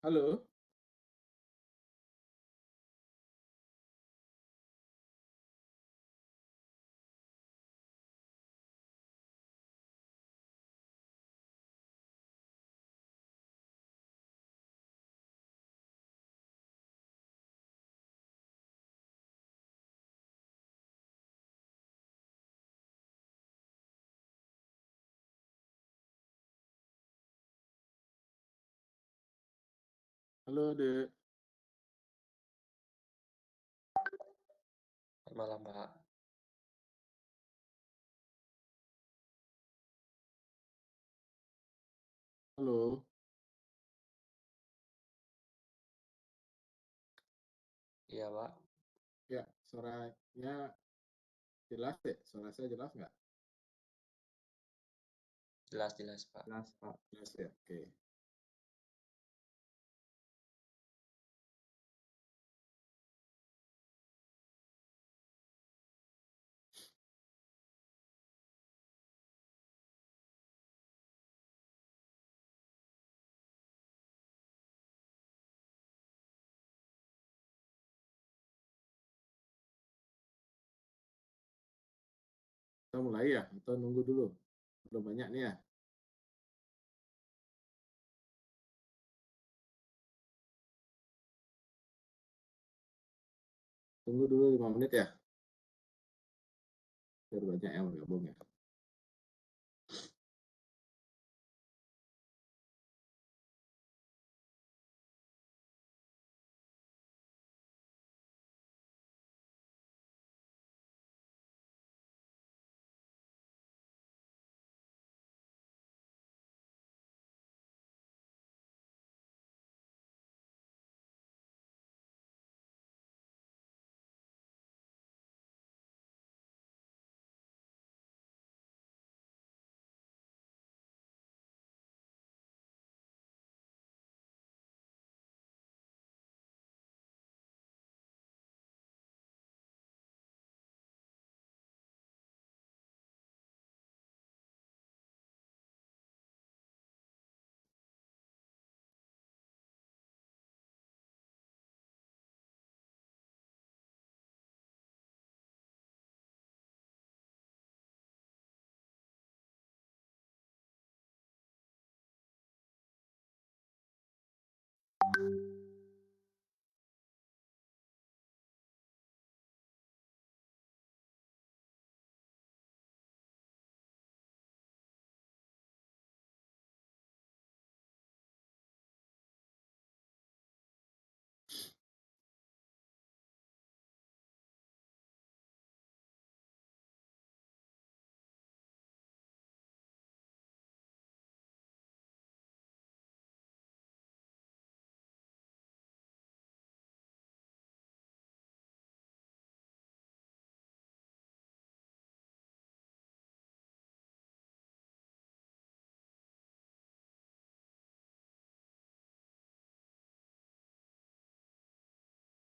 Halo, halo Dek. Selamat malam, Pak. Halo. Iya, Pak. Ya, suaranya jelas deh. Suara saya jelas nggak? Jelas-jelas, Pak. Jelas, Pak. Jelas ya. Oke. Kita mulai ya, atau nunggu dulu? Belum banyak nih ya. Tunggu dulu 5 menit ya, biar banyak yang bergabung ya.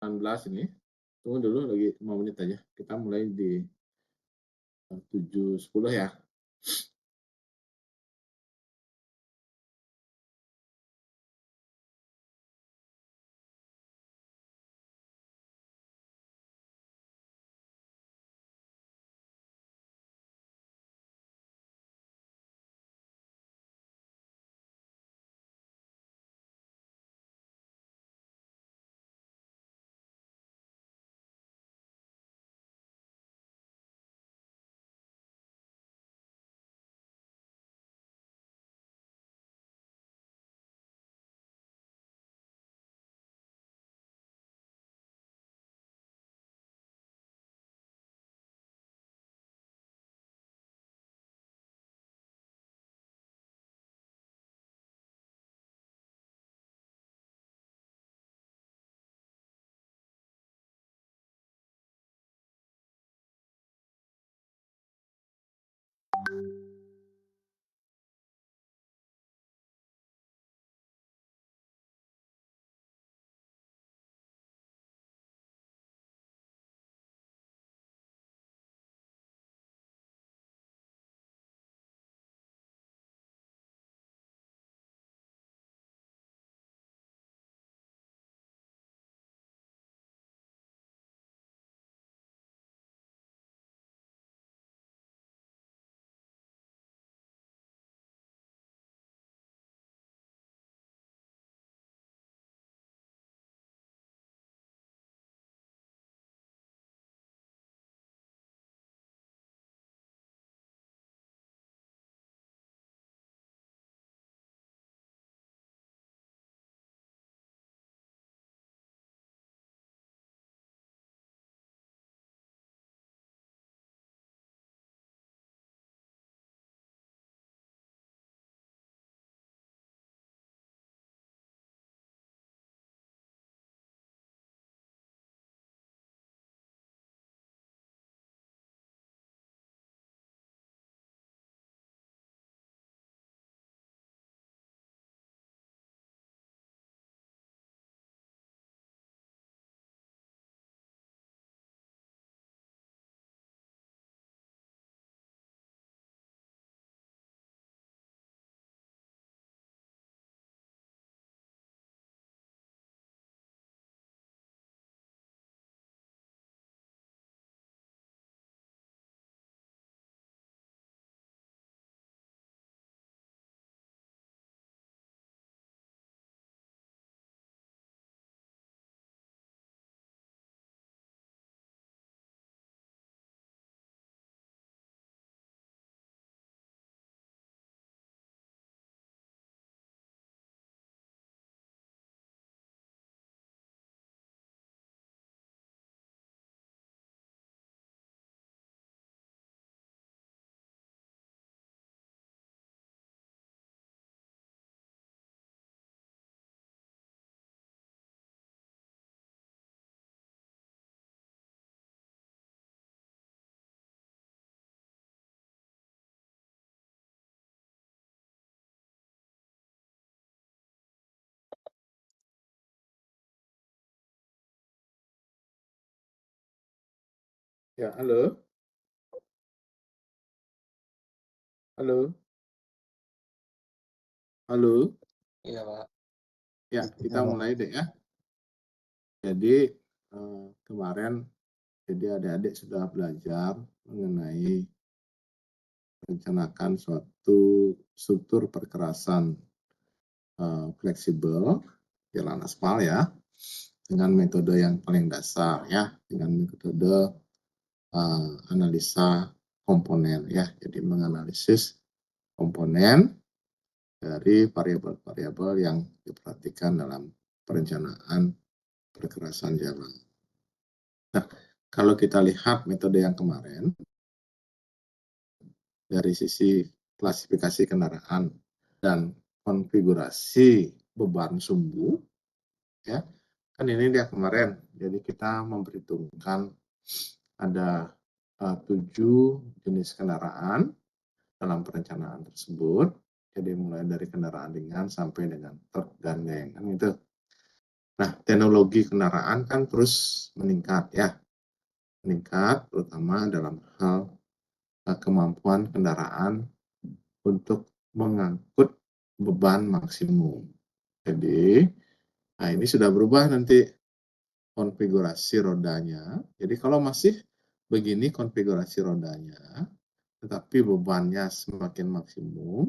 Delapan belas ini. Tunggu dulu lagi 5 menit aja. Kita mulai di 7.10 ya. Ya, halo. Halo. Halo. Iya, Pak. Ya, kita mulai deh ya. Jadi kemarin jadi adik-adik sudah belajar mengenai merencanakan suatu struktur perkerasan fleksibel jalan aspal ya, dengan metode yang paling dasar ya, dengan metode analisa komponen ya. Jadi menganalisis komponen dari variabel-variabel yang diperhatikan dalam perencanaan perkerasan jalan. Nah, kalau kita lihat metode yang kemarin, dari sisi klasifikasi kendaraan dan konfigurasi beban sumbu, ya, kan ini dia kemarin. Jadi kita memperhitungkan ada 7 jenis kendaraan dalam perencanaan tersebut. Jadi mulai dari kendaraan ringan sampai dengan truk dan geng, kan gitu. Nah, teknologi kendaraan kan terus meningkat ya, meningkat terutama dalam hal kemampuan kendaraan untuk mengangkut beban maksimum. Jadi, nah ini sudah berubah nanti konfigurasi rodanya. Jadi kalau masih begini konfigurasi rodanya, tetapi bebannya semakin maksimum,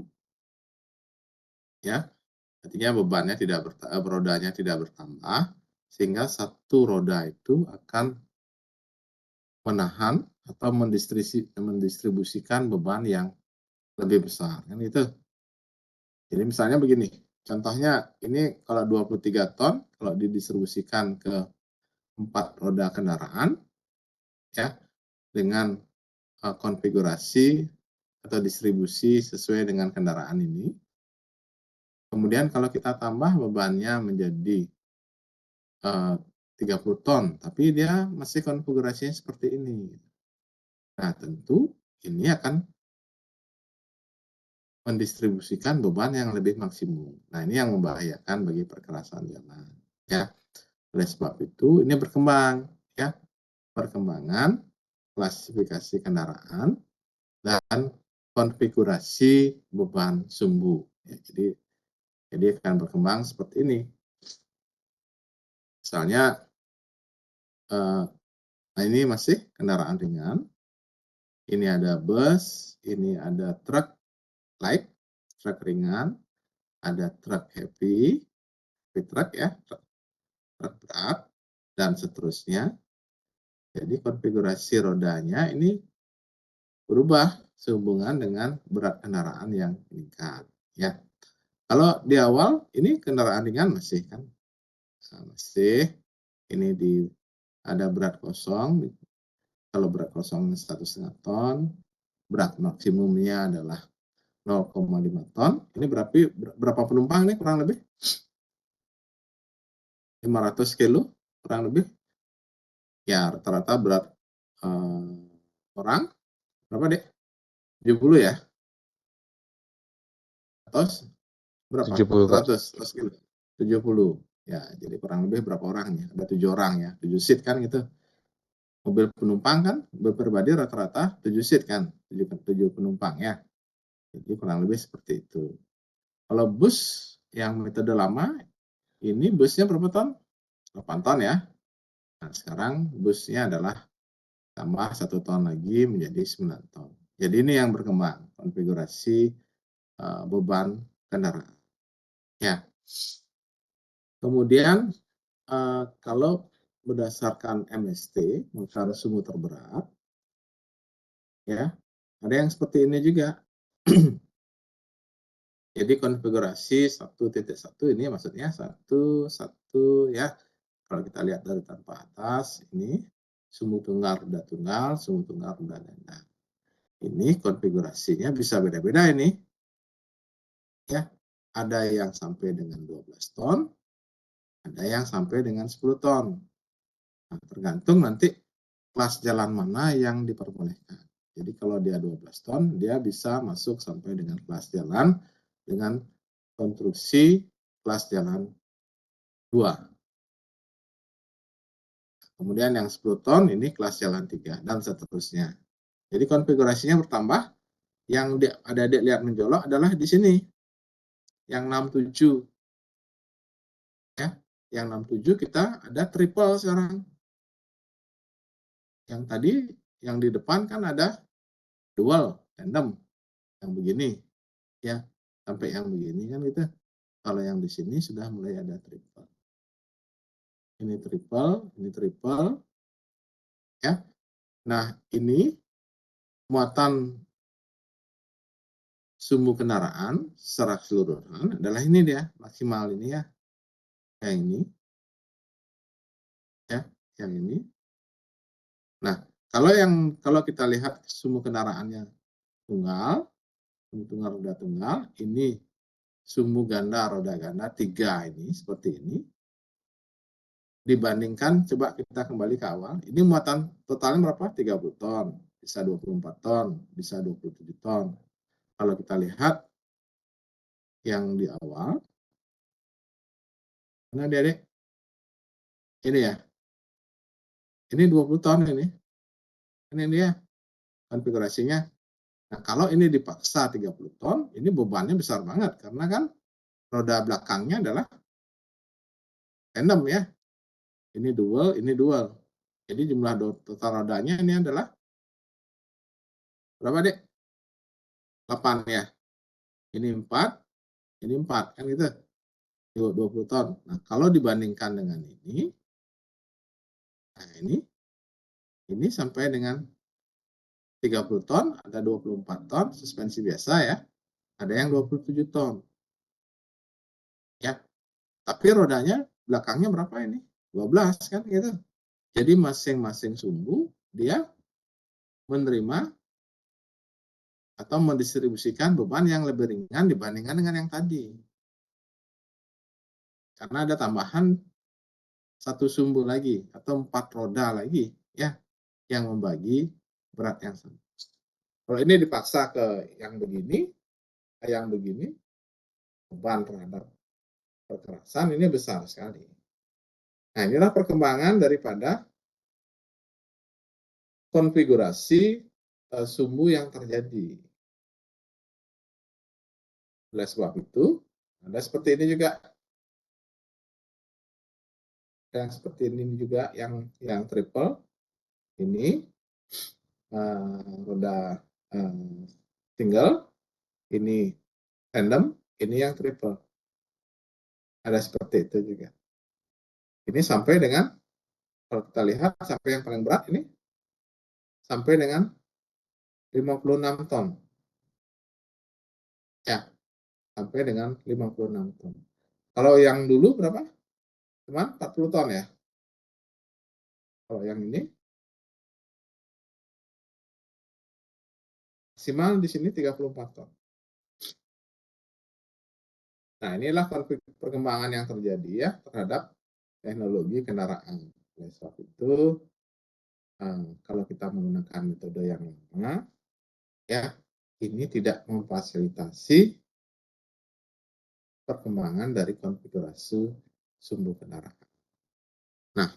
ya, artinya bebannya rodanya tidak bertambah, sehingga satu roda itu akan menahan atau mendistribusikan beban yang lebih besar, kan itu. Jadi misalnya begini, contohnya ini kalau 23 ton, kalau didistribusikan ke 4 roda kendaraan, ya, dengan konfigurasi atau distribusi sesuai dengan kendaraan ini. Kemudian kalau kita tambah bebannya menjadi 30 ton, tapi dia masih konfigurasinya seperti ini. Nah, tentu ini akan mendistribusikan beban yang lebih maksimum. Nah, ini yang membahayakan bagi perkerasan jalan. Ya, oleh sebab itu ini berkembang, ya, perkembangan klasifikasi kendaraan dan konfigurasi beban sumbu. Ya, jadi akan berkembang seperti ini. Misalnya, nah ini masih kendaraan ringan. Ini ada bus, ini ada truk light, truk ringan, ada truk heavy truk ya, truk berat, dan seterusnya. Jadi konfigurasi rodanya ini berubah sehubungan dengan berat kendaraan yang meningkat. Ya, kalau di awal ini kendaraan ringan masih kan, masih ini ada berat kosong. Kalau berat kosong 1,5 ton, berat maksimumnya adalah 0,5 ton. Ini berapa penumpang nih kurang lebih? 500 kilo kurang lebih. Ya, rata-rata berat orang berapa deh? 70 ya? Atau berapa? 70, Pak. 100 kilo. 70. Ya, jadi kurang lebih berapa orang ya? Ada 7 orang ya, 7 seat kan gitu. Mobil penumpang kan, mobil pribadi rata-rata 7 seat kan, 7 penumpang ya. Jadi kurang lebih seperti itu. Kalau bus yang metode lama, ini busnya berapa ton? 8 ton ya. Nah, sekarang busnya adalah tambah 1 ton lagi menjadi 9 ton. Jadi ini yang berkembang, konfigurasi beban kendaraan. Ya. Kemudian kalau berdasarkan MST, muatan sumbu terberat, ya, ada yang seperti ini juga. Jadi konfigurasi 1.1 ini maksudnya 1 ya. Kalau kita lihat dari tanpa atas ini sumbu tunggal roda tunggal, sumbu tunggal roda ganda. Ini konfigurasinya bisa beda-beda ini. Ya. Ada yang sampai dengan 12 ton, ada yang sampai dengan 10 ton. Nah, tergantung nanti kelas jalan mana yang diperbolehkan. Jadi kalau dia 12 ton, dia bisa masuk sampai dengan kelas jalan dengan konstruksi kelas jalan 2. Kemudian yang 10 ton ini kelas jalan 3 dan seterusnya. Jadi konfigurasinya bertambah. Yang adik-adik lihat mencolok adalah di sini. Yang 67. Ya, yang 67 kita ada triple sekarang. Yang tadi yang di depan kan ada dual, tandem. Yang begini, ya. Sampai yang begini kan gitu. Kalau yang di sini sudah mulai ada triple. Ini triple, ya. Nah, ini muatan sumbu kendaraan secara keseluruhan adalah ini dia, maksimal ini ya. Yang ini, ya, yang ini. Nah, kalau kita lihat sumbu kendaraannya tunggal, roda tunggal, ini sumbu ganda, roda ganda 3 ini, seperti ini. Dibandingkan, coba kita kembali ke awal, ini muatan totalnya berapa? 30 ton, bisa 24 ton, bisa 27 ton. Kalau kita lihat yang di awal, mana adik-adik? Ini ya, ini 20 ton ini dia konfigurasinya. Nah, kalau ini dipaksa 30 ton, ini bebannya besar banget, karena kan roda belakangnya adalah tandem ya. Ini dual. Jadi jumlah total rodanya ini adalah berapa, Dek? 8 ya. Ini 4 kan gitu. 20 ton. Nah, kalau dibandingkan dengan ini, nah ini sampai dengan 30 ton, ada 24 ton, suspensi biasa ya. Ada yang 27 ton. Ya. Tapi rodanya belakangnya berapa ini? 12 kan gitu. Jadi masing-masing sumbu dia menerima atau mendistribusikan beban yang lebih ringan dibandingkan dengan yang tadi. Karena ada tambahan satu sumbu lagi atau 4 roda lagi ya yang membagi berat yang sama. Kalau ini dipaksa ke yang begini, beban terhadap perkerasan ini besar sekali. Nah, inilah perkembangan daripada konfigurasi sumbu yang terjadi. Oleh sebab itu, ada seperti ini juga. Yang seperti ini juga yang triple. Ini roda single, ini tandem, ini yang triple. Ada seperti itu juga. Ini sampai dengan, kalau kita lihat sampai yang paling berat ini, sampai dengan 56 ton. Ya, sampai dengan 56 ton. Kalau yang dulu berapa? Cuma 40 ton ya. Kalau yang ini, maksimal di sini 34 ton. Nah, inilah perkembangan yang terjadi ya terhadap teknologi kendaraan. Oleh sebab itu, kalau kita menggunakan metode yang lama, ya ini tidak memfasilitasi perkembangan dari konfigurasi sumbu kendaraan. Nah,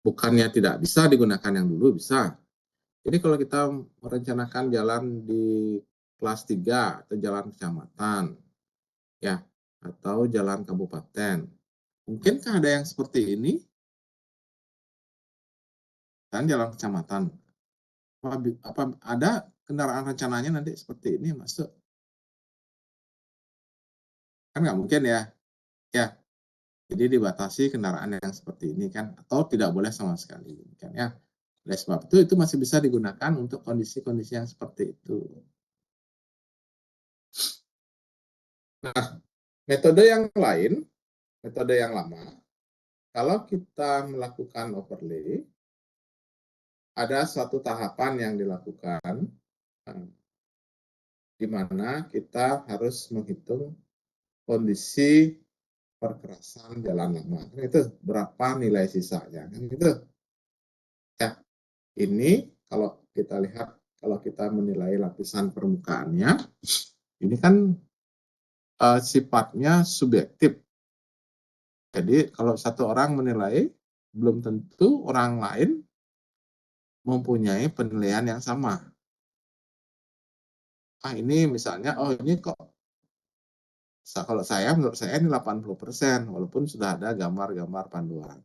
bukannya tidak bisa digunakan yang dulu, bisa. Jadi kalau kita merencanakan jalan di kelas 3 atau jalan kecamatan, ya, atau jalan kabupaten, mungkinkah ada yang seperti ini? Dan jalan kecamatan, apa ada kendaraan rencananya nanti seperti ini masuk? Kan nggak mungkin ya. Ya, jadi dibatasi kendaraan yang seperti ini kan, atau tidak boleh sama sekali kan ya. Oleh sebab itu masih bisa digunakan untuk kondisi-kondisi yang seperti itu. Nah, metode yang lain, metode yang lama, kalau kita melakukan overlay, ada suatu tahapan yang dilakukan di mana kita harus menghitung kondisi perkerasan jalan lama. Itu berapa nilai sisanya kan itu. Ya, ini kalau kita lihat, kalau kita menilai lapisan permukaannya, ini kan sifatnya subjektif. Jadi kalau satu orang menilai, belum tentu orang lain mempunyai penilaian yang sama. Ini misalnya, ini kok kalau menurut saya ini 80%, walaupun sudah ada gambar-gambar panduan.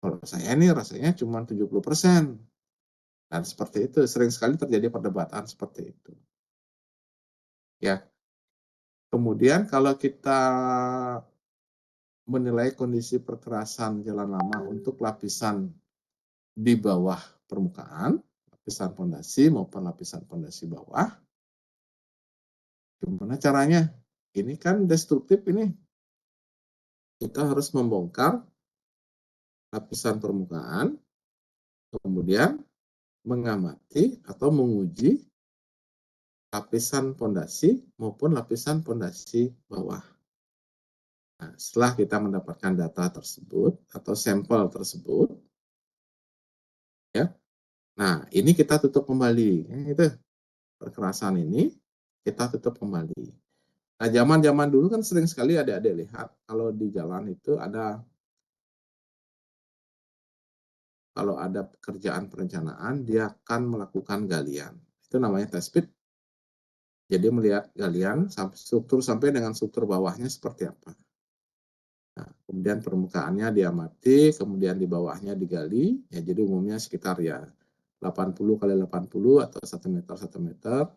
Kalau saya ini rasanya cuma 70%. Dan seperti itu, sering sekali terjadi perdebatan seperti itu. Ya. Kemudian kalau kita menilai kondisi perkerasan jalan lama untuk lapisan di bawah permukaan, lapisan fondasi maupun lapisan fondasi bawah, gimana caranya? Ini kan destruktif ini. Kita harus membongkar lapisan permukaan, kemudian mengamati atau menguji lapisan fondasi maupun lapisan fondasi bawah. Nah, setelah kita mendapatkan data tersebut atau sampel tersebut, ya, nah ini kita tutup kembali. Itu perkerasan ini kita tutup kembali. Nah, zaman dulu kan sering sekali adik-adik lihat kalau di jalan itu kalau ada pekerjaan perencanaan, dia akan melakukan galian. Itu namanya test pit. Jadi melihat galian sampai dengan struktur bawahnya seperti apa. Nah, kemudian permukaannya diamati, kemudian di bawahnya digali, ya jadi umumnya sekitar 80 kali 80 atau 1 meter 1 meter.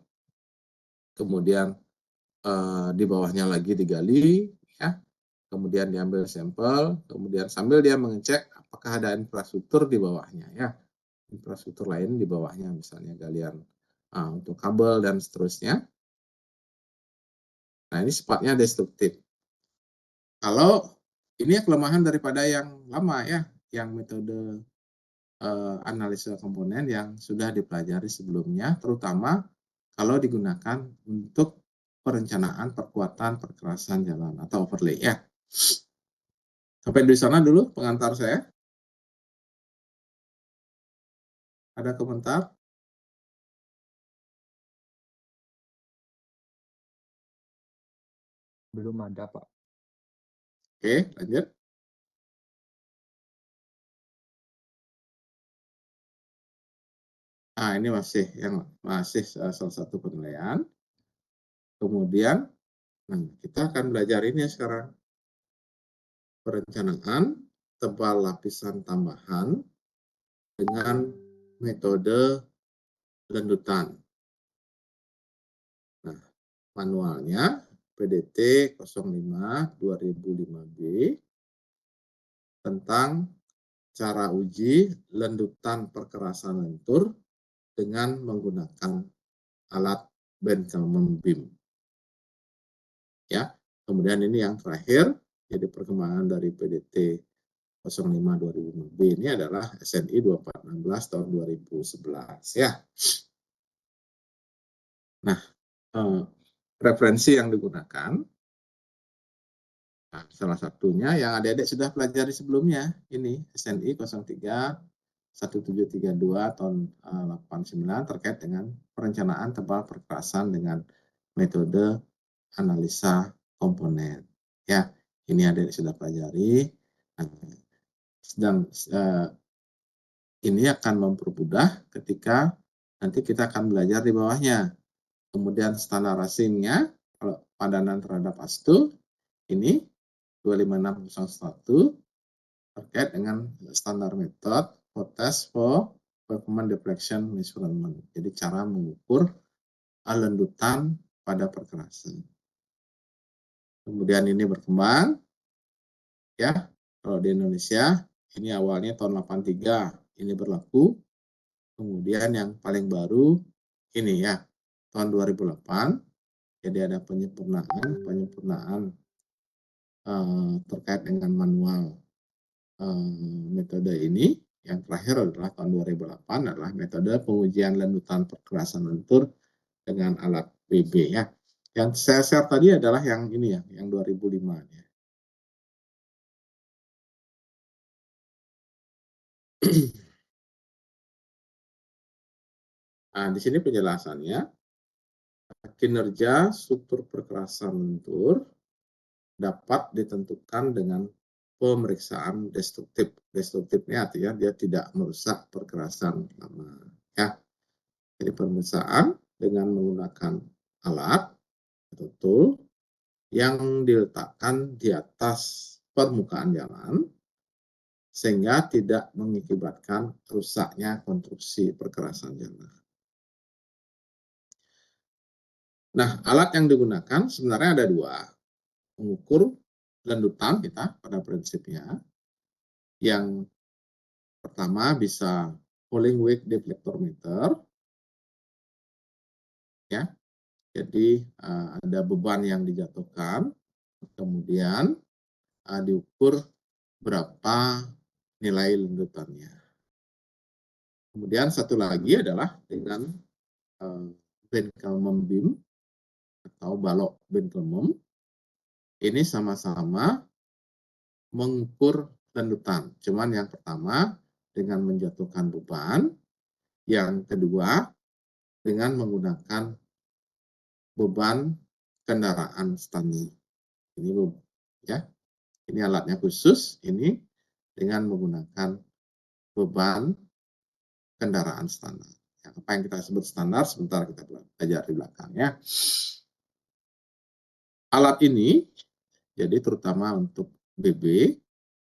Kemudian di bawahnya lagi digali, ya. Kemudian diambil sampel, kemudian sambil dia mengecek apakah ada infrastruktur di bawahnya, ya. Infrastruktur lain di bawahnya, misalnya galian untuk kabel dan seterusnya. Nah, ini sifatnya destruktif. Kalau ini kelemahan daripada yang lama, ya, yang metode analisa komponen yang sudah dipelajari sebelumnya, terutama kalau digunakan untuk perencanaan perkuatan perkerasan jalan atau overlay, ya. Sampai di sana dulu pengantar saya. Ada komentar? Belum ada, Pak. Oke, lanjut. Nah, ini masih salah satu penilaian. Kemudian, kita akan belajar ini sekarang. Perencanaan tebal lapisan tambahan dengan metode lendutan. Nah, manualnya PDT 05/2005B tentang cara uji lendutan perkerasan lentur dengan menggunakan alat Benkelman beam. Ya, kemudian ini yang terakhir, jadi perkembangan dari PDT 05/2005B ini adalah SNI 2416 tahun 2011, ya. Nah, referensi yang digunakan, nah, salah satunya yang adik-adik sudah pelajari sebelumnya, ini SNI 03/1732 tahun 89 terkait dengan perencanaan tebal perkerasan dengan metode analisa komponen. Ya, ini adik sudah pelajari. Dan ini akan mempermudah ketika nanti kita akan belajar di bawahnya. Kemudian standar asingnya, kalau padanan terhadap ASTU, ini 25601 terkait dengan standar metode for test for performance deflection measurement. Jadi cara mengukur lendutan pada perkerasan. Kemudian ini berkembang, ya. Kalau di Indonesia, ini awalnya tahun 83, ini berlaku. Kemudian yang paling baru ini, ya, tahun 2008. Jadi ada penyempurnaan terkait dengan manual metode ini. Yang terakhir adalah tahun 2008 adalah metode pengujian lendutan perkerasan lentur dengan alat BB, ya. Yang saya share tadi adalah yang ini, ya, yang 2005, ya. Nah, di sini penjelasannya, kinerja struktur perkerasan lentur dapat ditentukan dengan pemeriksaan destruktif. Destruktifnya artinya dia tidak merusak perkerasan lama. Ya. Jadi pemeriksaan dengan menggunakan alat atau tool yang diletakkan di atas permukaan jalan sehingga tidak mengakibatkan rusaknya konstruksi perkerasan jalan. Nah, alat yang digunakan sebenarnya ada dua. Mengukur lendutan kita pada prinsipnya. Yang pertama bisa pulling weight deflectometer. Ya, jadi ada beban yang dijatuhkan, kemudian diukur berapa nilai lendutannya. Kemudian satu lagi adalah dengan Benkelman beam atau balok Benkelman. Ini sama-sama mengukur lendutan. Cuman yang pertama dengan menjatuhkan beban, yang kedua dengan menggunakan beban kendaraan standar. Ini ya, ini alatnya khusus. Ini dengan menggunakan beban kendaraan standar. Apa yang kita sebut standar sebentar kita belajar di belakang ya. Alat ini jadi terutama untuk BB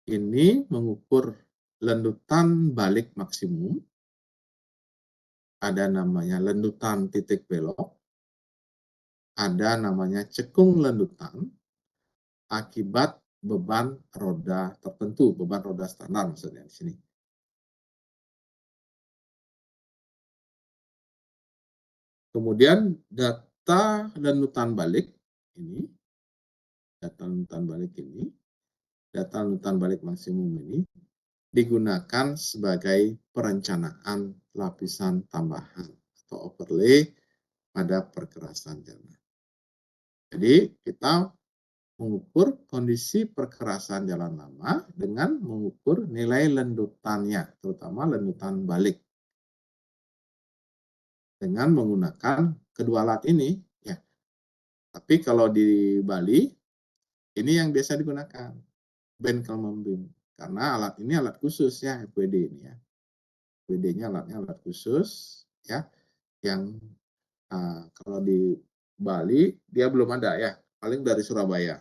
ini mengukur lendutan balik maksimum. Ada namanya lendutan titik belok. Ada namanya cekung lendutan akibat beban roda tertentu, beban roda standar maksudnya di sini. Kemudian data lendutan balik ini, data lendutan balik maksimum ini digunakan sebagai perencanaan lapisan tambahan atau overlay pada perkerasan jalan. Jadi kita mengukur kondisi perkerasan jalan lama dengan mengukur nilai lendutannya, terutama lendutan balik. Dengan menggunakan kedua alat ini, ya. Tapi kalau di Bali, ini yang biasa digunakan, Benkelman beam. Karena alat ini alat khusus ya, FWD ini ya. FWD-nya alatnya alat khusus, ya. Yang kalau di Bali, dia belum ada ya, paling dari Surabaya.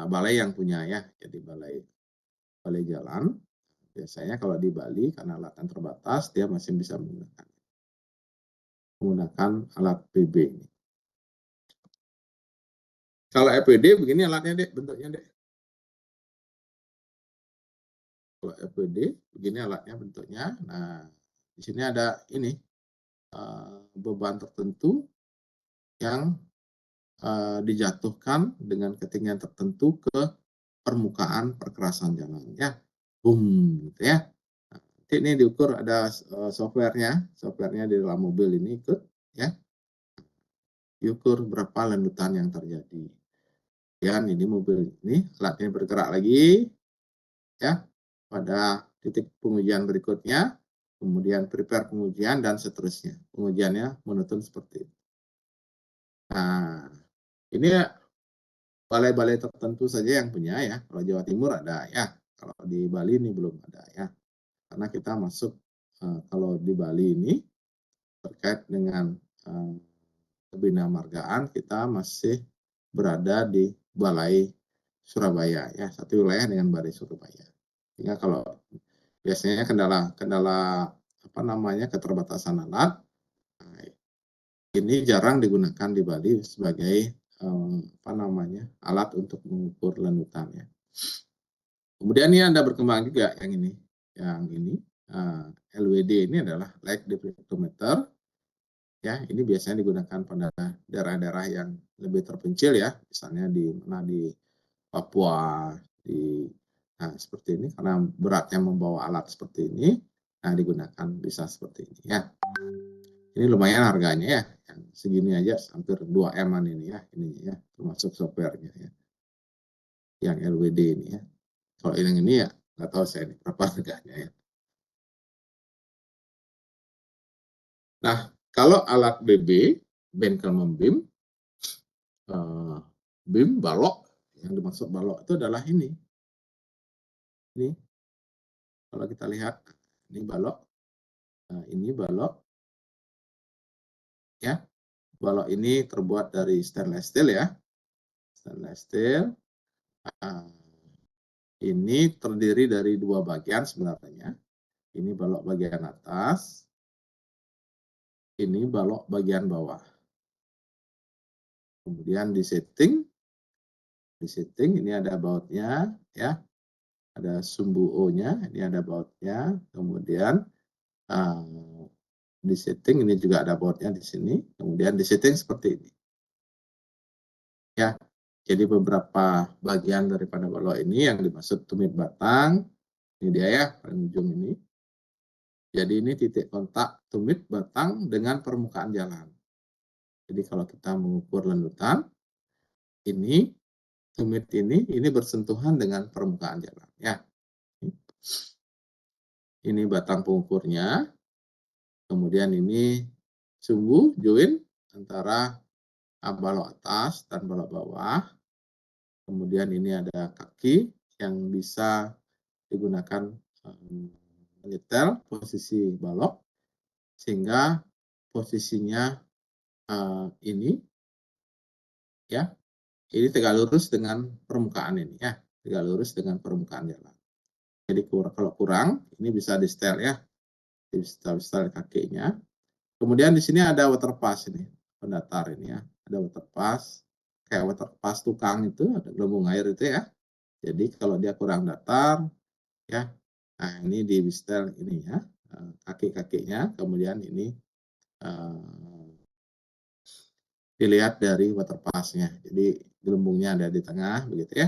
Balai yang punya ya, jadi balai jalan. Biasanya kalau di Bali karena alat yang terbatas dia masih bisa menggunakan alat PB ini. Kalau FWD begini alatnya dek, bentuknya dek. Kalau FWD begini alatnya bentuknya. Nah di sini ada ini beban tertentu yang dijatuhkan dengan ketinggian tertentu ke permukaan perkerasan jalan ya, boom gitu ya. Ini diukur ada softwarenya di dalam mobil ini ikut ya, diukur berapa lendutan yang terjadi. Dan ini mobil ini alatnya bergerak lagi ya pada titik pengujian berikutnya, kemudian prepare pengujian dan seterusnya. Pengujiannya menuntun seperti itu. Nah, ini balai-balai tertentu saja yang punya ya. Kalau Jawa Timur ada ya, kalau di Bali ini belum ada ya. Karena kita masuk kalau di Bali ini terkait dengan kebinamargaan kita masih berada di Balai Surabaya ya, satu wilayah dengan Balai Surabaya. Sehingga kalau biasanya kendala apa namanya keterbatasan alat ini jarang digunakan di Bali sebagai apa namanya alat untuk mengukur lendutannya. Kemudian ini Anda berkembang juga yang ini LWD ini adalah light deflectometer. Ya, ini biasanya digunakan pada daerah-daerah yang lebih terpencil ya, misalnya di Papua, nah seperti ini karena beratnya membawa alat seperti ini, nah digunakan bisa seperti ini ya. Ini lumayan harganya ya, yang segini aja hampir 2M-an ini ya, ini ya, termasuk softwarenya ya. Yang LWD ini ya. Kalau yang ini ya nggak tahu saya ini berapa harganya ya. Nah, kalau alat BB, Benkelman beam, beam balok, Yang dimaksud balok itu adalah ini. Ini, kalau kita lihat, ini balok. Nah, ini balok. Ya, balok ini terbuat dari stainless steel ya. Stainless steel. Ini terdiri dari dua bagian sebenarnya. Ini balok bagian atas. Ini balok bagian bawah. Kemudian di setting ini ada bautnya ya, ada sumbu O-nya, ini ada bautnya, kemudian di setting ini juga ada bautnya di sini, kemudian di setting seperti ini ya. Jadi beberapa bagian daripada balok ini yang dimaksud tumit batang, ini dia ya, paling ujung ini. Jadi ini titik kontak tumit batang dengan permukaan jalan. Jadi kalau kita mengukur lendutan, ini tumit ini bersentuhan dengan permukaan jalan ya. Ini batang pengukurnya, kemudian ini sumbu join antara balok atas dan balok bawah. Kemudian ini ada kaki yang bisa digunakan menyetel posisi balok sehingga posisinya ini ya, ini tegak lurus dengan permukaan ini ya, tegak lurus dengan permukaan jalan. Jadi kalau kurang ini bisa di setel ya, bisa setel kakinya. Kemudian di sini ada water pass ini, pendatar ini ya, ada water pass, kayak water pass tukang itu, ada gelembung air itu ya. Jadi kalau dia kurang datar ya, nah ini di setel ini ya, kaki-kakinya, kemudian ini dilihat dari water pass-nya. Jadi gelembungnya ada di tengah begitu ya.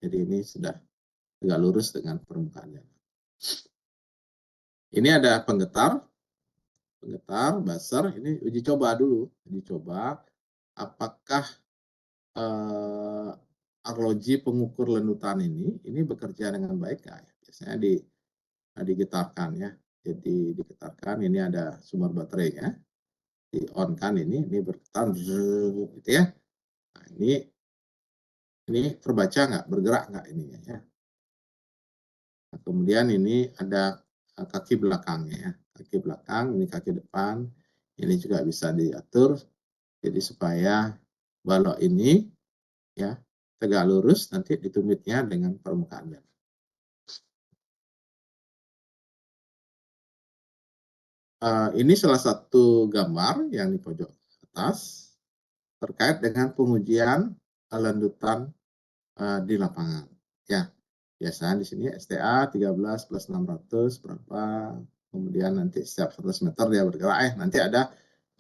Jadi ini sudah tegak lurus dengan permukaannya. Ini ada penggetar buzzer, ini uji coba dulu. Uji coba apakah arloji pengukur lendutan ini bekerja dengan baik nggak ya? Biasanya digetarkan ya. Jadi digetarkan, ini ada sumber baterainya. Di on kan ini bergetar gitu ya. Nah, ini terbaca nggak, bergerak nggak ininya ya. Nah, kemudian ini ada kaki belakangnya ya. Kaki belakang, ini kaki depan. Ini juga bisa diatur. Jadi supaya balok ini ya tegak lurus nanti ditumitnya dengan permukaan jalan. Ini salah satu gambar yang di pojok atas terkait dengan pengujian lendutan di lapangan. Ya, biasanya di sini STA 13 plus 600 berapa, kemudian nanti setiap 100 meter dia bergerak, nanti ada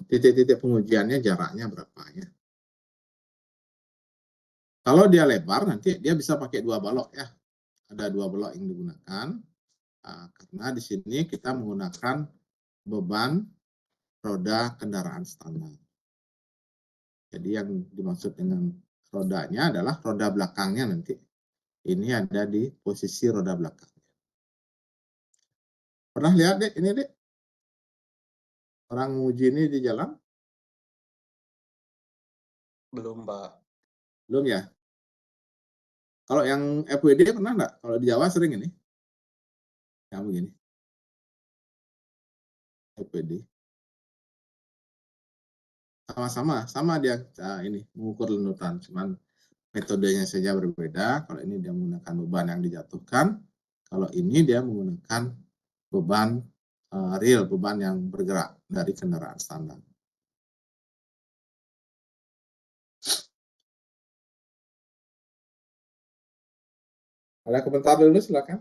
titik-titik pengujiannya jaraknya berapa ya. Kalau dia lebar nanti dia bisa pakai dua balok ya, ada dua balok yang digunakan karena di sini kita menggunakan beban roda kendaraan standar. Jadi yang dimaksud dengan rodanya adalah roda belakangnya nanti. Ini ada di posisi roda belakang. Pernah lihat dek ini dek? Orang menguji ini di jalan? Belum, Pak. Belum ya? Kalau yang FWD pernah nggak? Kalau di Jawa sering ini? Yang begini. FWD. Sama dia ini mengukur lendutan, cuman metodenya saja berbeda. Kalau ini dia menggunakan beban yang dijatuhkan, kalau ini dia menggunakan beban real, beban yang bergerak dari kendaraan standar. Ada komentar dulu silakan.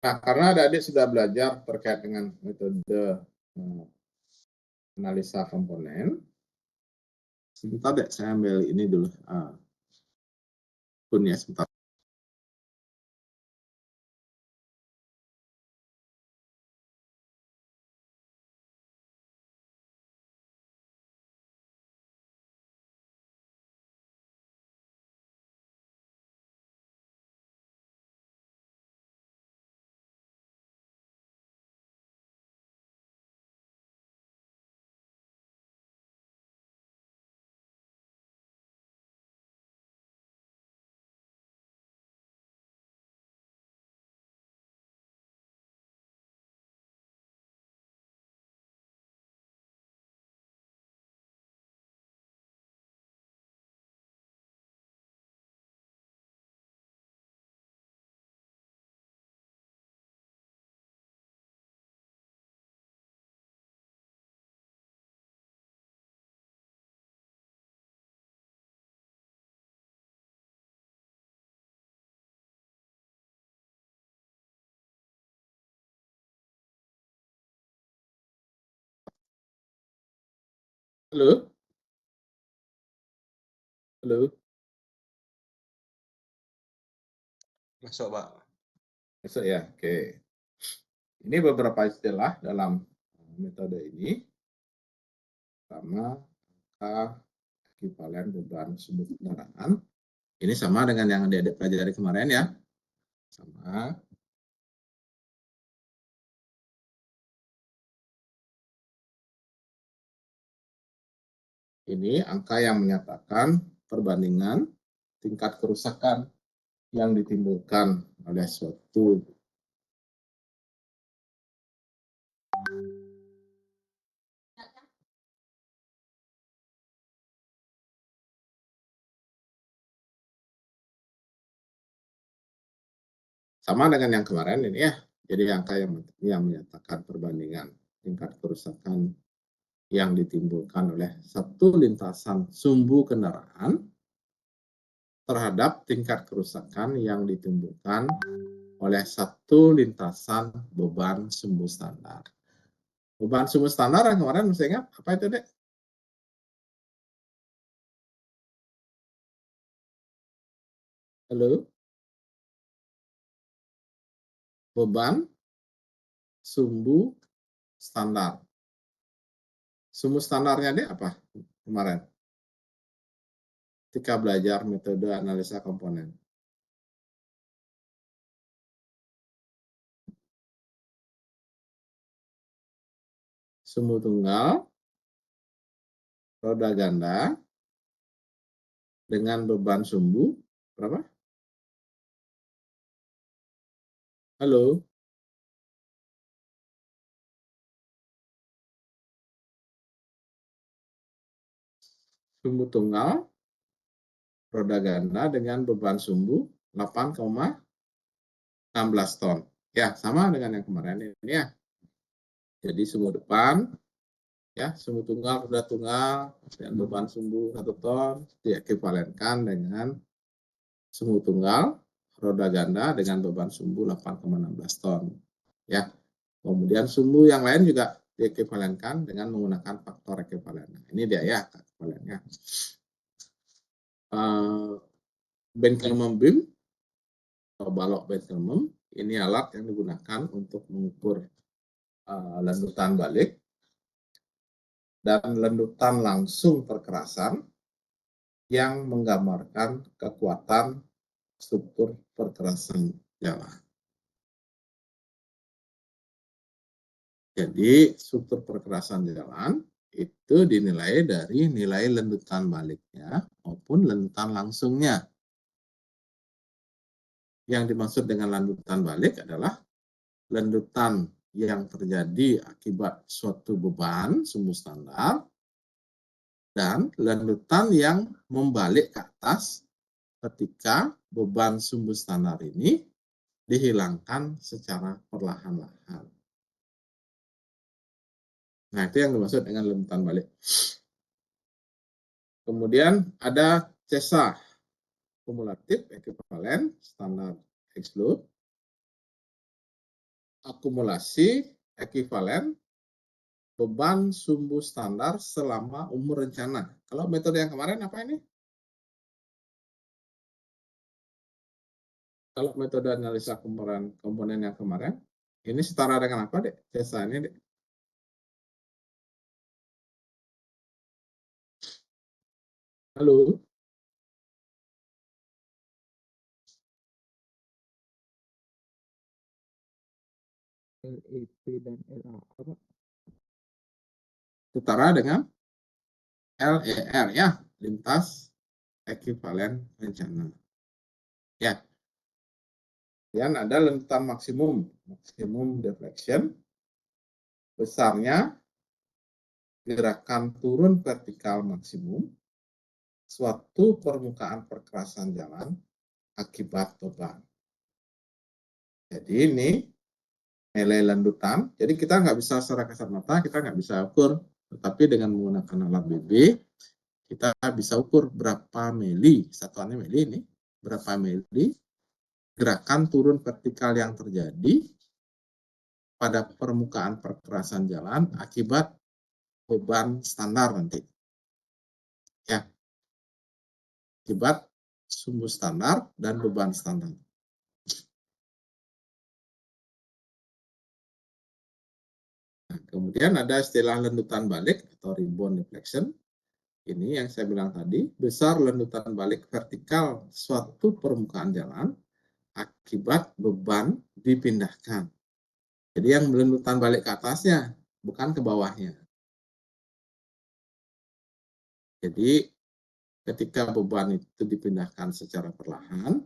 Nah, karena adik-adik sudah belajar terkait dengan metode analisa komponen, sebentar deh, saya ambil ini dulu. Pun ya, sebentar. Halo? Halo? Masuk, Pak. Masuk ya? Oke. Ini beberapa istilah dalam metode ini. Pertama, angka ekivalen beban sumbu kendaraan. Ini sama dengan yang Adik-adik pelajari kemarin ya. Sama. Ini angka yang menyatakan perbandingan tingkat kerusakan yang ditimbulkan oleh suatu sama dengan yang kemarin ini ya. Jadi angka yang menyatakan perbandingan tingkat kerusakan yang ditimbulkan oleh satu lintasan sumbu kendaraan terhadap tingkat kerusakan yang ditimbulkan oleh satu lintasan beban sumbu standar. Beban sumbu standar yang kemarin masih ingat apa itu, Dek? Halo? Beban sumbu standar. Sumbu standarnya Dek apa kemarin? Ketika belajar metode analisa komponen. Sumbu tunggal, roda ganda, dengan beban sumbu berapa? Halo? Sumbu tunggal, roda ganda dengan beban sumbu 8,16 ton. Ya, sama dengan yang kemarin ini ya. Jadi sumbu depan, ya, sumbu tunggal, roda tunggal, dan beban sumbu 1 ton diekivalenkan dengan sumbu tunggal, roda ganda dengan beban sumbu 8,16 ton. Ya, kemudian sumbu yang lain juga diekivalenkan dengan menggunakan faktor ekivalen. Nah, ini dia ya ekvivalennya. Benkelman beam atau balok Benkelman ini alat yang digunakan untuk mengukur lendutan balik dan lendutan langsung perkerasan yang menggambarkan kekuatan struktur perkerasan jalan. Jadi struktur perkerasan jalan itu dinilai dari nilai lendutan baliknya maupun lendutan langsungnya. Yang dimaksud dengan lendutan balik adalah lendutan yang terjadi akibat suatu beban sumbu standar dan lendutan yang membalik ke atas ketika beban sumbu standar ini dihilangkan secara perlahan-lahan. Nah, itu yang dimaksud dengan lendutan balik. Kemudian ada CESA, kumulatif ekivalen standar X-load, akumulasi ekivalen beban sumbu standar selama umur rencana. Kalau metode yang kemarin apa ini? Kalau metode analisa komponen yang kemarin, ini setara dengan apa, Dek? CESA ini, Dek? Halo? LEP dan LA apa? Setara dengan LER ya, lintas ekivalen rencana. Ya. Dan ada lendutan maksimum deflection. Besarnya gerakan turun vertikal maksimum suatu permukaan perkerasan jalan akibat beban. Jadi ini nilai lendutan. Jadi kita nggak bisa secara kasat mata, kita nggak bisa ukur. Tetapi dengan menggunakan alat BB, kita bisa ukur berapa mili, satuannya mili ini, berapa mili gerakan turun vertikal yang terjadi pada permukaan perkerasan jalan akibat beban standar nanti. Ya, akibat sumbu standar dan beban standar. Nah, kemudian ada istilah lendutan balik atau rebound deflection. Ini yang saya bilang tadi, besar lendutan balik vertikal suatu permukaan jalan akibat beban dipindahkan. Jadi yang lendutan balik ke atasnya, bukan ke bawahnya. Jadi ketika beban itu dipindahkan secara perlahan,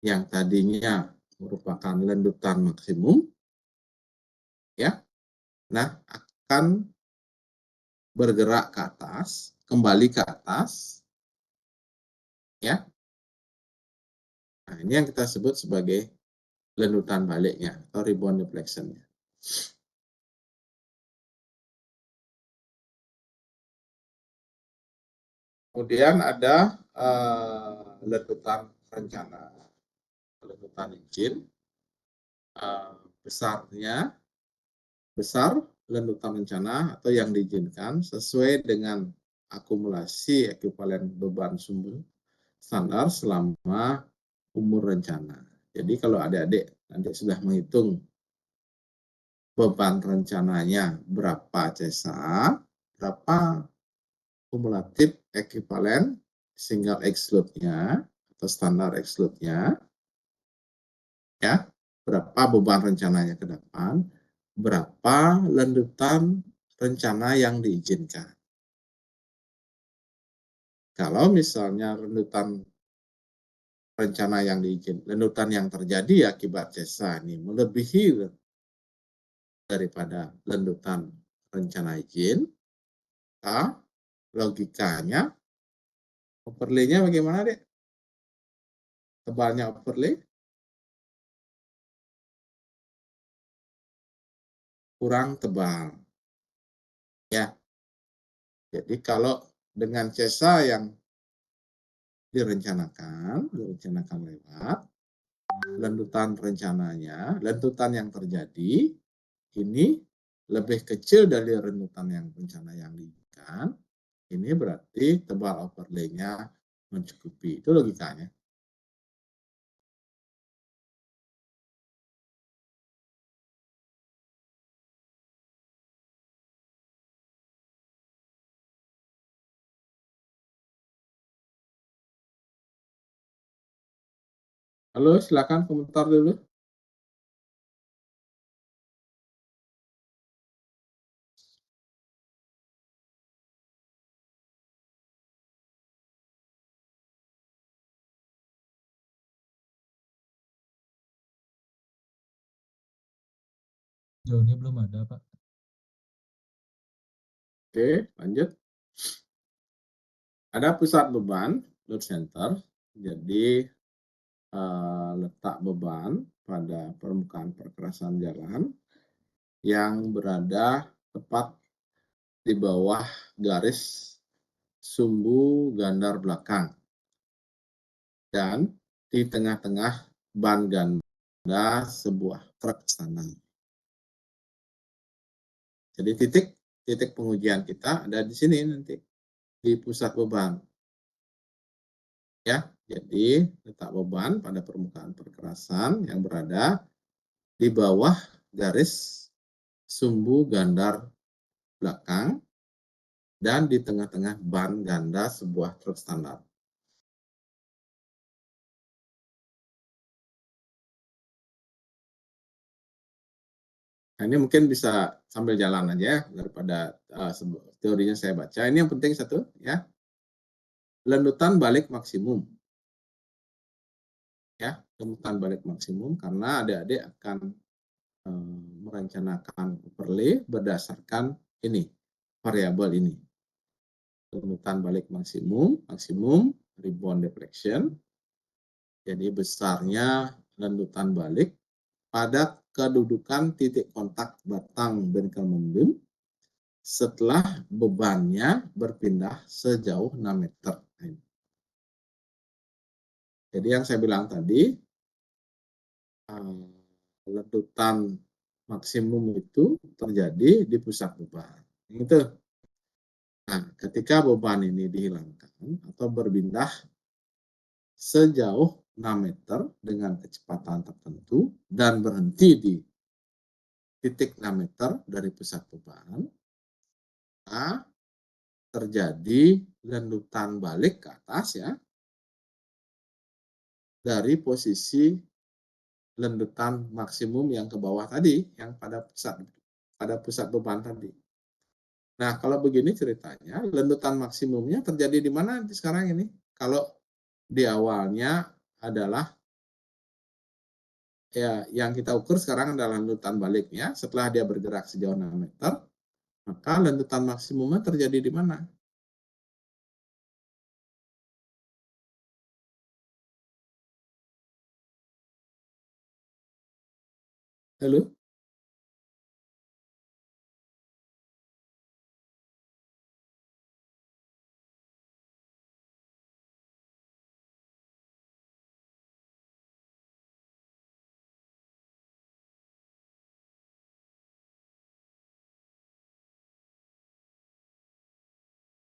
yang tadinya merupakan lendutan maksimum, ya, nah akan bergerak ke atas, kembali ke atas, ya. Nah, ini yang kita sebut sebagai lendutan baliknya atau rebound deflection-nya. Kemudian ada lendutan rencana, lendutan izin, besar lendutan rencana atau yang diizinkan sesuai dengan akumulasi ekuivalen beban sumbu standar selama umur rencana. Jadi kalau adik-adik nanti sudah menghitung beban rencananya berapa CSA, berapa kumulatif ekuivalen single exclude-nya atau standar exclude-nya, ya, berapa beban rencananya ke depan, berapa lendutan rencana yang diizinkan. Kalau misalnya rencana yang lendutan yang terjadi akibat CSA ini melebihi daripada lendutan rencana izin, logikanya overlay-nya bagaimana, Dek? Tebalnya overlay kurang tebal. Ya. Jadi kalau dengan CSA yang direncanakan lewat lendutan rencananya, lendutan yang terjadi ini lebih kecil dari lendutan yang rencana yang diinginkan, ini berarti tebal overlay-nya mencukupi. Itu logikanya. Halo, silakan komentar dulu. Jauh ini belum ada, Pak. Oke, lanjut. Ada pusat beban, load center. Jadi letak beban pada permukaan perkerasan jalan yang berada tepat di bawah garis sumbu gandar belakang dan di tengah-tengah ban ganda sebuah truk standar. Jadi titik pengujian kita ada di sini nanti, di pusat beban. Ya, jadi letak beban pada permukaan perkerasan yang berada di bawah garis sumbu gandar belakang dan di tengah-tengah ban ganda sebuah truk standar. Nah, ini mungkin bisa sambil jalan aja ya, daripada teorinya saya baca. Ini yang penting satu, ya. Lendutan balik maksimum. Ya, lendutan balik maksimum karena adik-adik akan merencanakan overlay berdasarkan ini, variabel ini. Lendutan balik maksimum rebound deflection. Jadi besarnya lendutan balik pada kedudukan titik kontak batang bengkel membrane setelah bebannya berpindah sejauh 6 meter. Jadi yang saya bilang tadi, letupan maksimum itu terjadi di pusat beban. Itu Nah, ketika beban ini dihilangkan atau berpindah sejauh 6 meter dengan kecepatan tertentu dan berhenti di titik 6 meter dari pusat beban, maka terjadi lendutan balik ke atas ya, dari posisi lendutan maksimum yang ke bawah tadi, yang pada pusat beban tadi. Nah, kalau begini ceritanya, lendutan maksimumnya terjadi di mana sekarang ini? Kalau di awalnya adalah ya yang kita ukur sekarang adalah lendutan baliknya setelah dia bergerak sejauh 6 meter, maka lendutan maksimumnya terjadi di mana? Halo?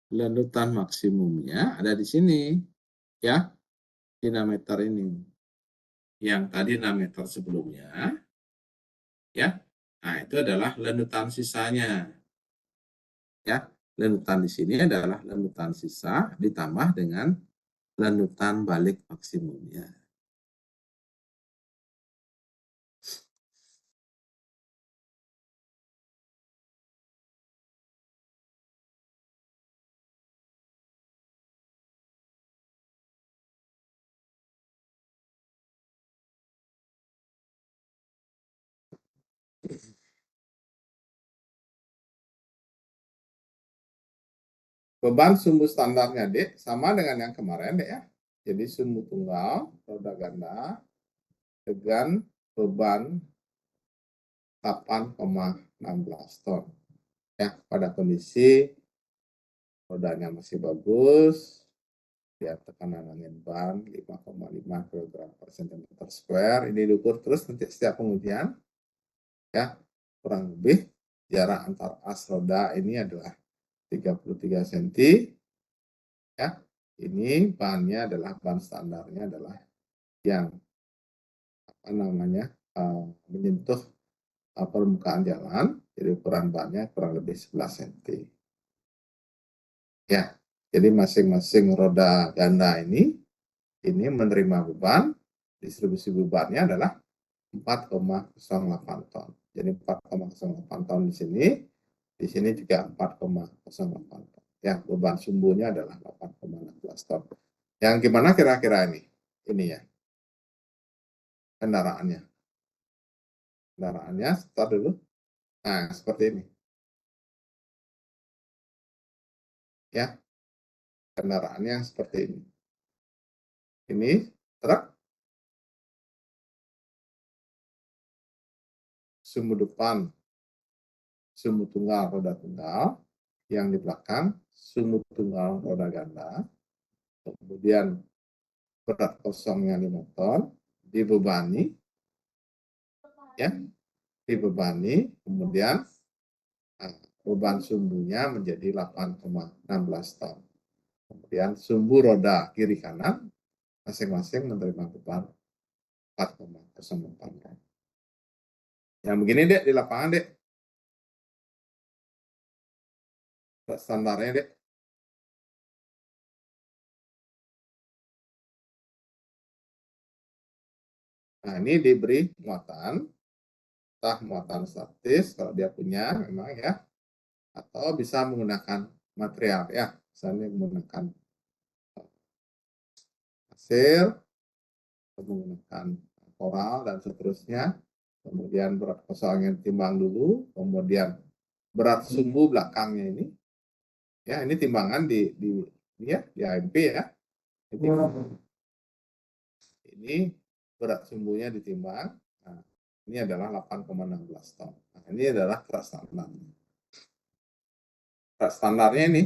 Lendutan maksimumnya ada di sini, ya, di 6 meter ini. Yang tadi 6 meter sebelumnya, ya. Nah, itu adalah lendutan sisanya, ya. Lendutan di sini adalah lendutan sisa ditambah dengan lendutan balik maksimumnya. Beban sumbu standarnya, Dek, sama dengan yang kemarin, Dek, ya. Jadi sumbu tunggal, roda ganda, dengan beban 8,16 ton. Ya, pada kondisi rodanya masih bagus, ya tekanan angin ban 5,5 kg per cm square. Ini diukur terus nanti setiap pengujian, ya. Kurang lebih jarak antar as roda ini adalah 33 cm, ya. Ini bannya adalah ban standarnya adalah yang menyentuh permukaan jalan, jadi ukuran bannya kurang lebih 11 cm. Ya, jadi masing-masing roda ganda ini menerima beban, distribusi bebannya adalah 4,08 ton. Jadi 4,08 ton di sini juga 4,08 ton. Ya, beban sumbunya adalah 8,16 ton. Yang gimana kira-kira ini? Ini ya, kendaraannya. Kendaraannya, start dulu. Nah, seperti ini. Ya, kendaraannya seperti ini. Ini truk, sumbu depan, sumbu tunggal, roda tunggal. Yang di belakang, sumbu tunggal, roda ganda. Kemudian berat kosongnya 5 ton, dibebani, ya, dibebani, kemudian beban sumbunya menjadi 8,16 ton. Kemudian sumbu roda kiri kanan masing-masing menerima beban 4,08 ton. Yang begini, Dek, di lapangan, Dek. Standarnya, Dek. Nah, ini diberi muatan, entah muatan statis kalau dia punya memang ya, atau bisa menggunakan material ya, misalnya menggunakan pasir, menggunakan koral dan seterusnya. Kemudian berat kosongnya timbang dulu, kemudian berat sumbu belakangnya ini, ya ini timbangan di AMP ya. Ini berat sumbunya ditimbang. Nah, ini adalah 8,16 ton. Nah, ini adalah berat standar. Berat standarnya ini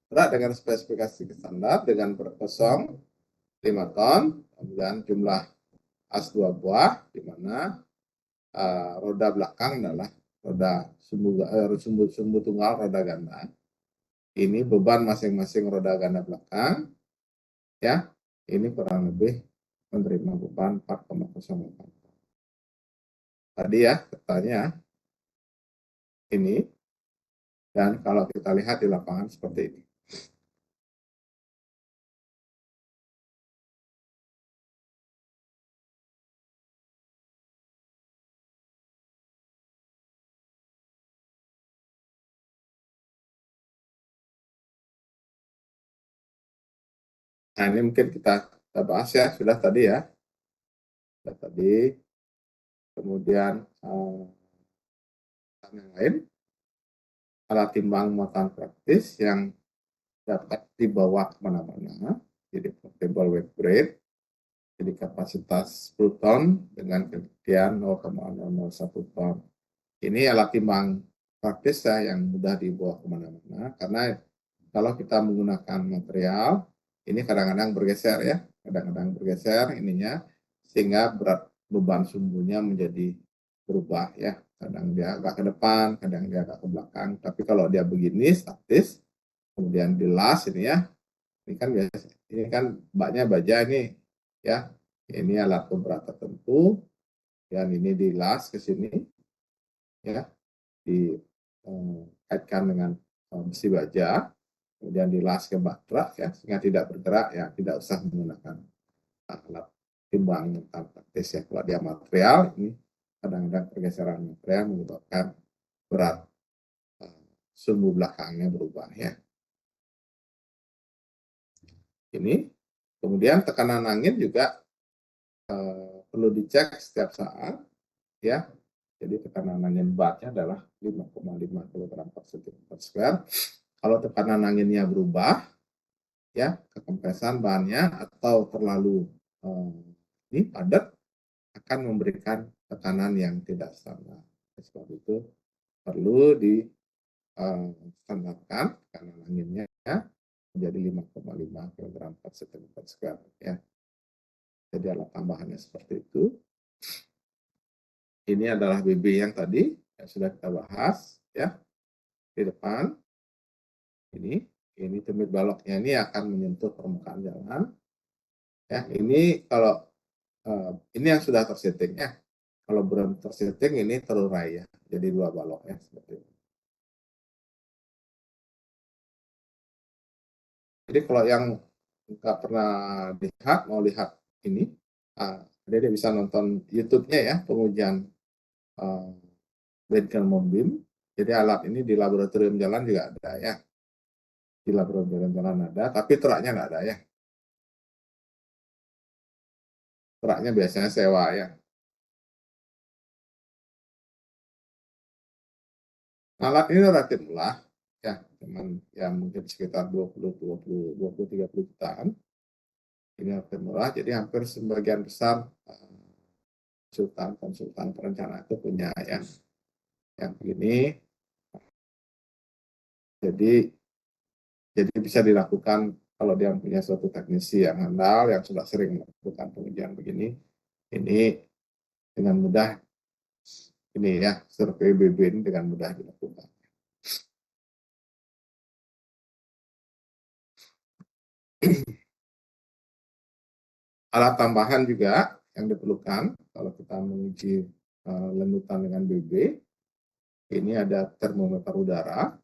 berat dengan spesifikasi standar dengan berat kosong 5 ton, kemudian jumlah as 2 buah, di mana roda belakang adalah roda sumbu tunggal roda ganda. Ini beban masing-masing roda ganda belakang, ya. Ini kurang lebih menerima beban 4,08. Tadi ya, katanya ini. Dan kalau kita lihat di lapangan seperti ini. Nah, ini mungkin kita bahas ya, sudah tadi ya. Sudah tadi. Kemudian yang lain, alat timbang muatan praktis yang dapat dibawa kemana-mana. Jadi portable weight grade. Jadi kapasitas 10 ton dengan ketinggian 0,001 ton. Ini alat timbang praktis ya, yang mudah dibawa kemana-mana. Karena kalau kita menggunakan material, ini kadang-kadang bergeser ya. Kadang-kadang bergeser ininya, sehingga berat beban sumbunya menjadi berubah ya. Kadang dia agak ke depan, kadang dia agak ke belakang. Tapi kalau dia begini, statis, kemudian dilas ini ya, ini kan biasa, ini kan baknya baja ini ya, ini alat berat tertentu, dan ini dilas ke sini ya, dikaitkan dengan besi baja, kemudian dilas ke bak truk ya, sehingga tidak bergerak ya, tidak usah menggunakan alat timbang praktis ya. Kalau dia material, ini kadang-kadang pergeseran material menyebabkan berat sumbu belakangnya berubah ya. Ini kemudian tekanan angin juga perlu dicek setiap saat ya. Jadi tekanan angin batnya adalah 5,5 kg per cm square. Kalau tekanan anginnya berubah ya, kekempesan bahannya atau terlalu ini padat, akan memberikan tekanan yang tidak standar. Sebab itu perlu standarkan tekanan anginnya ya, menjadi 5,5 kg per cm square ya. Jadi alat tambahannya seperti itu. Ini adalah BB yang tadi yang sudah kita bahas ya. Di depan ini tumit baloknya ini akan menyentuh permukaan jalan ya. Ini kalau ini yang sudah tersetting ya. Kalau belum tersetting ini terurai ya. Jadi 2 balok ya seperti itu. Jadi kalau yang nggak pernah lihat, mau lihat ini, dia bisa nonton YouTube-nya ya, pengujian Bengkel Moonbeam. Jadi alat ini di laboratorium jalan juga ada ya. Di laboratorium jalan ada, tapi truknya nggak ada ya. Truknya biasanya sewa ya. Alat ini relatif murah ya, cuman ya mungkin sekitar 20-30 jutaan. Ini relatif murah, jadi hampir sebagian besar konsultan perencana itu punya yang begini. Jadi bisa dilakukan kalau dia punya suatu teknisi yang handal, yang sudah sering melakukan pengujian begini, ini dengan mudah ini ya, survei BB ini dengan mudah dilakukan. Alat tambahan juga yang diperlukan kalau kita menguji lendutan dengan BB, ini ada termometer udara,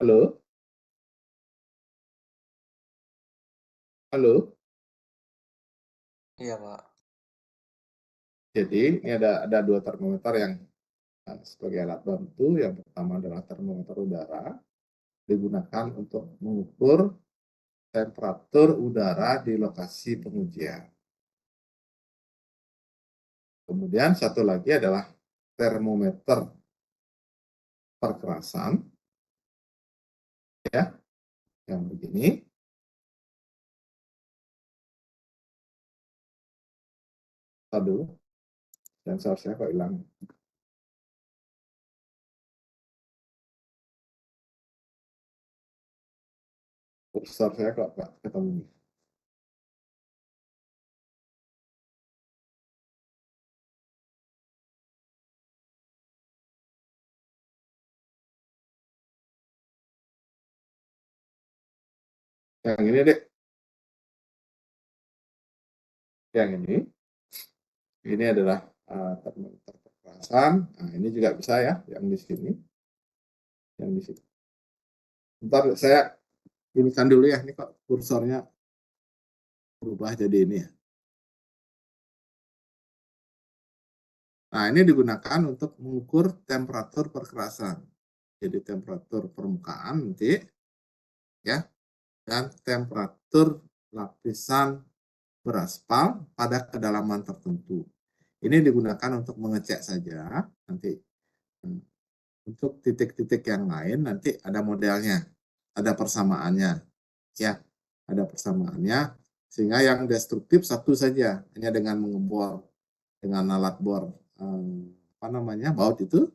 halo, halo. Iya, Pak. Jadi ini ada 2 termometer yang sebagai alat bantu. Yang pertama adalah termometer udara, digunakan untuk mengukur temperatur udara di lokasi pengujian. Kemudian satu lagi adalah termometer perkerasan, ya, yang begini. Aduh, sensor saya kok hilang. Kursor saya kok nggak ketemu. Yang ini deh, yang ini adalah termometer kekerasan. Nah, ini juga bisa ya, yang di sini, yang di sini. Ntar saya inikan dulu ya, ini kok kursornya berubah jadi ini ya. Nah, ini digunakan untuk mengukur temperatur perkerasan. Jadi temperatur permukaan nanti ya, dan temperatur lapisan beraspal pada kedalaman tertentu. Ini digunakan untuk mengecek saja. Nanti untuk titik-titik yang lain nanti ada modelnya, ada persamaannya, ya, ada persamaannya. Sehingga yang destruktif satu saja, hanya dengan mengebor dengan alat bor apa namanya baut itu,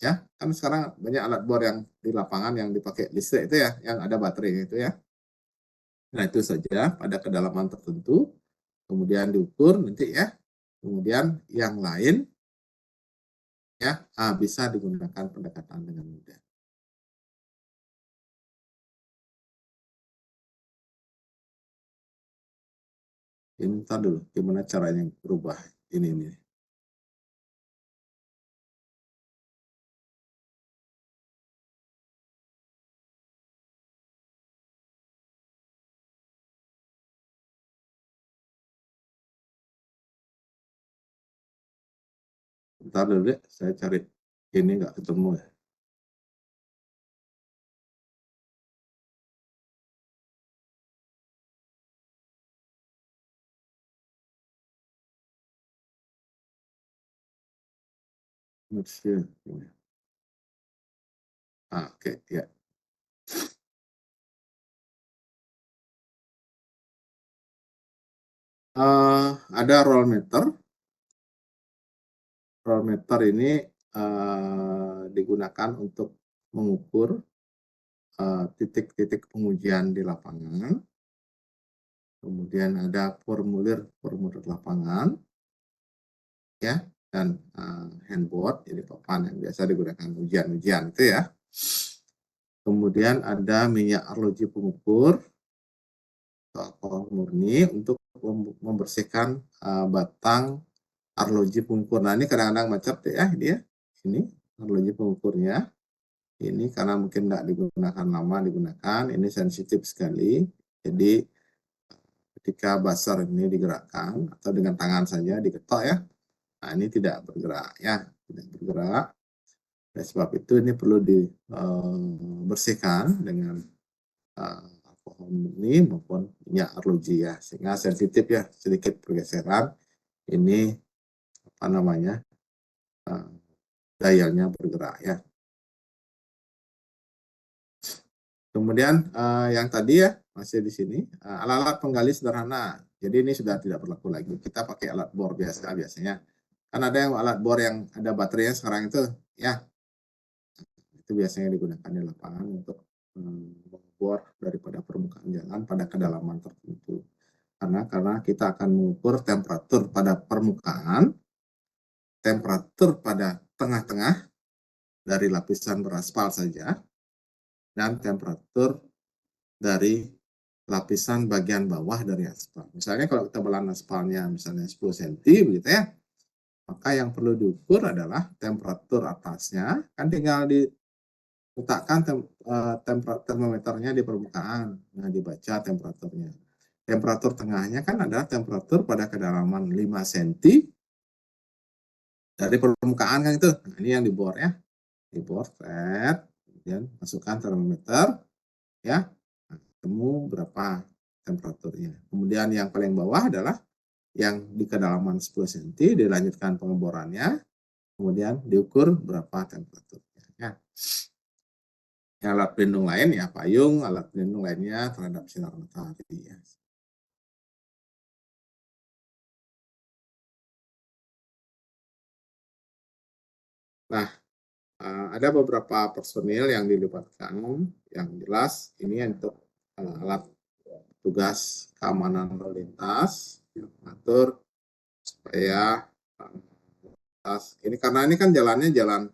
ya kan sekarang banyak alat bor yang di lapangan yang dipakai listrik itu ya, yang ada baterai itu ya. Nah itu saja pada kedalaman tertentu, kemudian diukur nanti ya, kemudian yang lain ya bisa digunakan pendekatan dengan mudah. Ini ntar dulu, gimana caranya berubah ini. Ntar dulu deh, saya cari ini nggak ketemu ya. Oke, ya. Ada roll meter. Roll meter ini digunakan untuk mengukur titik-titik pengujian di lapangan. Kemudian ada formulir lapangan, ya, dan handboard, jadi papan yang biasa digunakan ujian-ujian itu ya. Kemudian ada minyak arloji pengukur atau alkohol murni untuk membersihkan batang arloji pengukur. Nah ini kadang-kadang macet ya, ini ya, ini arloji pengukurnya. Ini karena mungkin tidak digunakan lama digunakan, ini sensitif sekali. Jadi ketika buzzer ini digerakkan atau dengan tangan saja diketok ya, nah ini tidak bergerak ya, tidak bergerak. Oleh sebab itu ini perlu dibersihkan dengan alkohol murni maupun minyak arloji ya, sehingga sensitif ya, sedikit pergeseran ini apa namanya dialnya bergerak ya. Kemudian yang tadi ya masih di sini alat-alat penggali sederhana. Jadi ini sudah tidak berlaku lagi. Kita pakai alat bor biasa biasanya. Kan ada yang alat bor yang ada baterainya sekarang itu ya. Itu biasanya digunakan di lapangan untuk membor daripada permukaan jalan pada kedalaman tertentu. Karena kita akan mengukur temperatur pada permukaan, temperatur pada tengah-tengah dari lapisan beraspal saja, dan temperatur dari lapisan bagian bawah dari aspal. Misalnya kalau ketebalan aspalnya misalnya 10 cm begitu ya, maka yang perlu diukur adalah temperatur atasnya, kan tinggal diletakkan termometernya di permukaan, nah dibaca temperaturnya. Temperatur tengahnya kan adalah temperatur pada kedalaman 5 cm dari permukaan kan itu. Nah, ini yang dibor ya, dibor, kemudian masukkan termometer ya, temu berapa temperaturnya. Kemudian yang paling bawah adalah yang di kedalaman 10 cm, dilanjutkan pengeborannya, kemudian diukur berapa temperaturnya. Ya. Yang alat pelindung lain ya payung, alat pelindung lainnya terhadap sinar matahari. Ya. Nah, ada beberapa personil yang dilibatkan, yang jelas ini untuk alat tugas keamanan lalu lintas yang mengatur supaya ini, karena ini kan jalannya jalan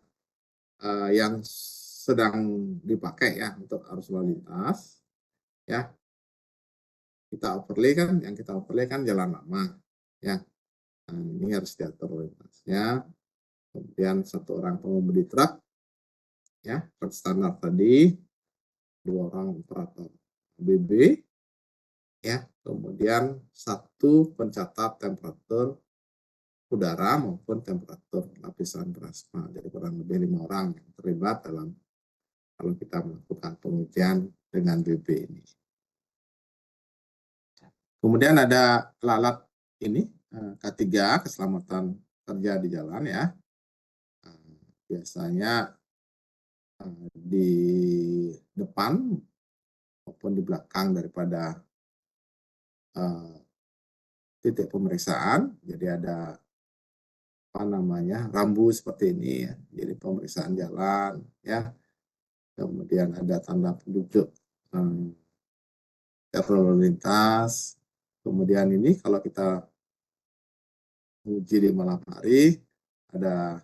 yang sedang dipakai ya untuk arus lalu lintas ya, yang kita overlay kan jalan lama ya. Nah, ini harus diatur lalu lintasnya. Kemudian satu orang pengemudi truk ya, truk standar tadi, 2 orang operator ABB ya, kemudian 1 pencatat temperatur udara maupun temperatur lapisan plasma. Jadi kurang lebih 5 orang yang terlibat dalam kalau kita melakukan pengujian dengan BB ini. Kemudian ada alat ini K3 keselamatan kerja di jalan ya. Biasanya di depan maupun di belakang daripada titik pemeriksaan. Jadi ada rambu seperti ini ya. Jadi pemeriksaan jalan ya. Kemudian ada tanda penduduk lalu lintas. Kemudian ini kalau kita uji di malam hari ada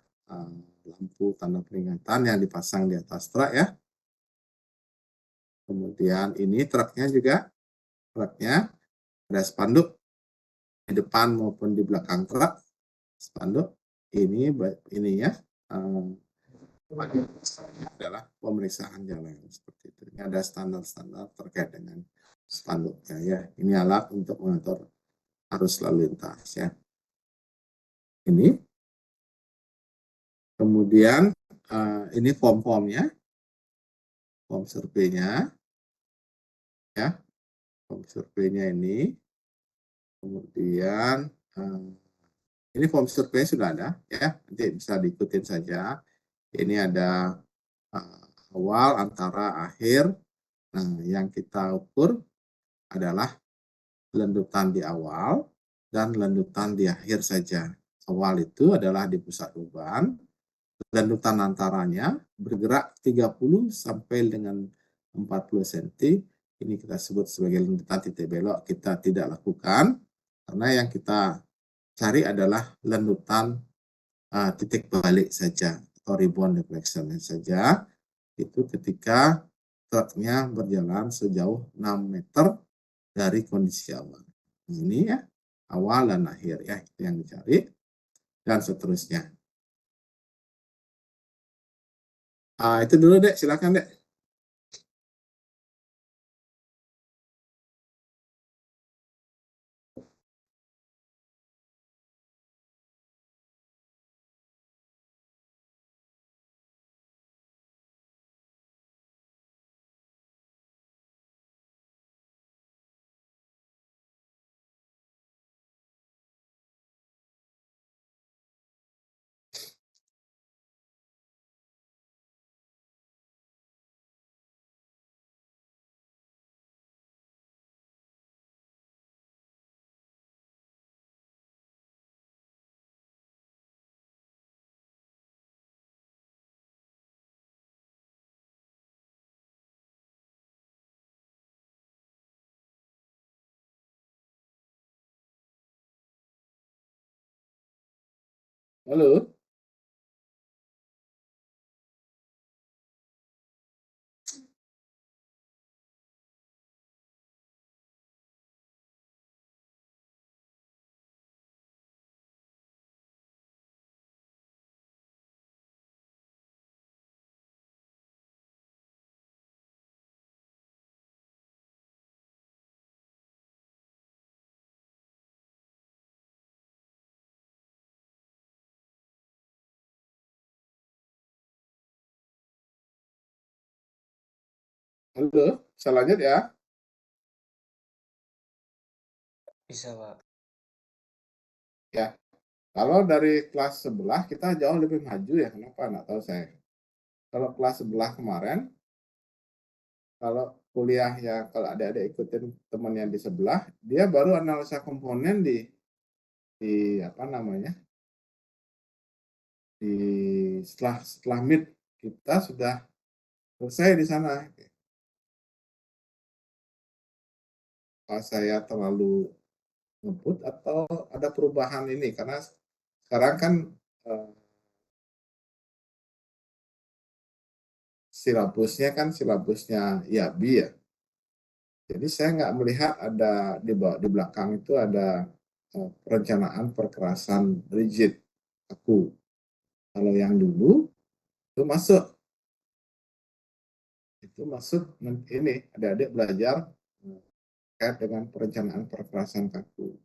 lampu tanda peringatan yang dipasang di atas truk ya. Kemudian ini truknya ada spanduk di depan maupun di belakang truk. Spanduk ini ya adalah pemeriksaan jalan seperti itu. Ini ada standar-standar terkait dengan spanduknya ya. Ini alat untuk mengatur arus lalu lintas ya. Ini kemudian ini form-formnya, form surveinya ya, form surveinya ini. Kemudian ini form survei sudah ada ya, nanti bisa diikutin saja. Ini ada awal, antara, akhir. Nah, yang kita ukur adalah lendutan di awal dan lendutan di akhir saja. Awal itu adalah di pusat beban, lendutan antaranya bergerak 30 sampai dengan 40 cm. Ini kita sebut sebagai lendutan titik belok, kita tidak lakukan karena yang kita cari adalah lendutan titik balik saja atau rebound deflection saja. Itu ketika truknya berjalan sejauh 6 meter dari kondisi awal. Ini ya, awal dan akhir ya, itu yang dicari dan seterusnya. Itu dulu Dek, silakan Dek. Halo. Halo, bisa lanjut ya? Bisa, Pak. Ya, kalau dari kelas sebelah kita jauh lebih maju ya, kenapa? Nggak tahu saya. Kalau kelas sebelah kemarin, kalau kuliah ya, kalau adik-adik ikutin teman yang di sebelah, dia baru analisa komponen di apa namanya, di setelah mid kita sudah selesai di sana. Apa saya terlalu ngebut atau ada perubahan ini? Karena sekarang kan silabusnya IAB ya. Jadi saya nggak melihat ada di belakang itu ada perencanaan perkerasan rigid aku. Kalau yang dulu itu masuk ini adik-adik belajar terkait dengan perencanaan perkerasan kaku.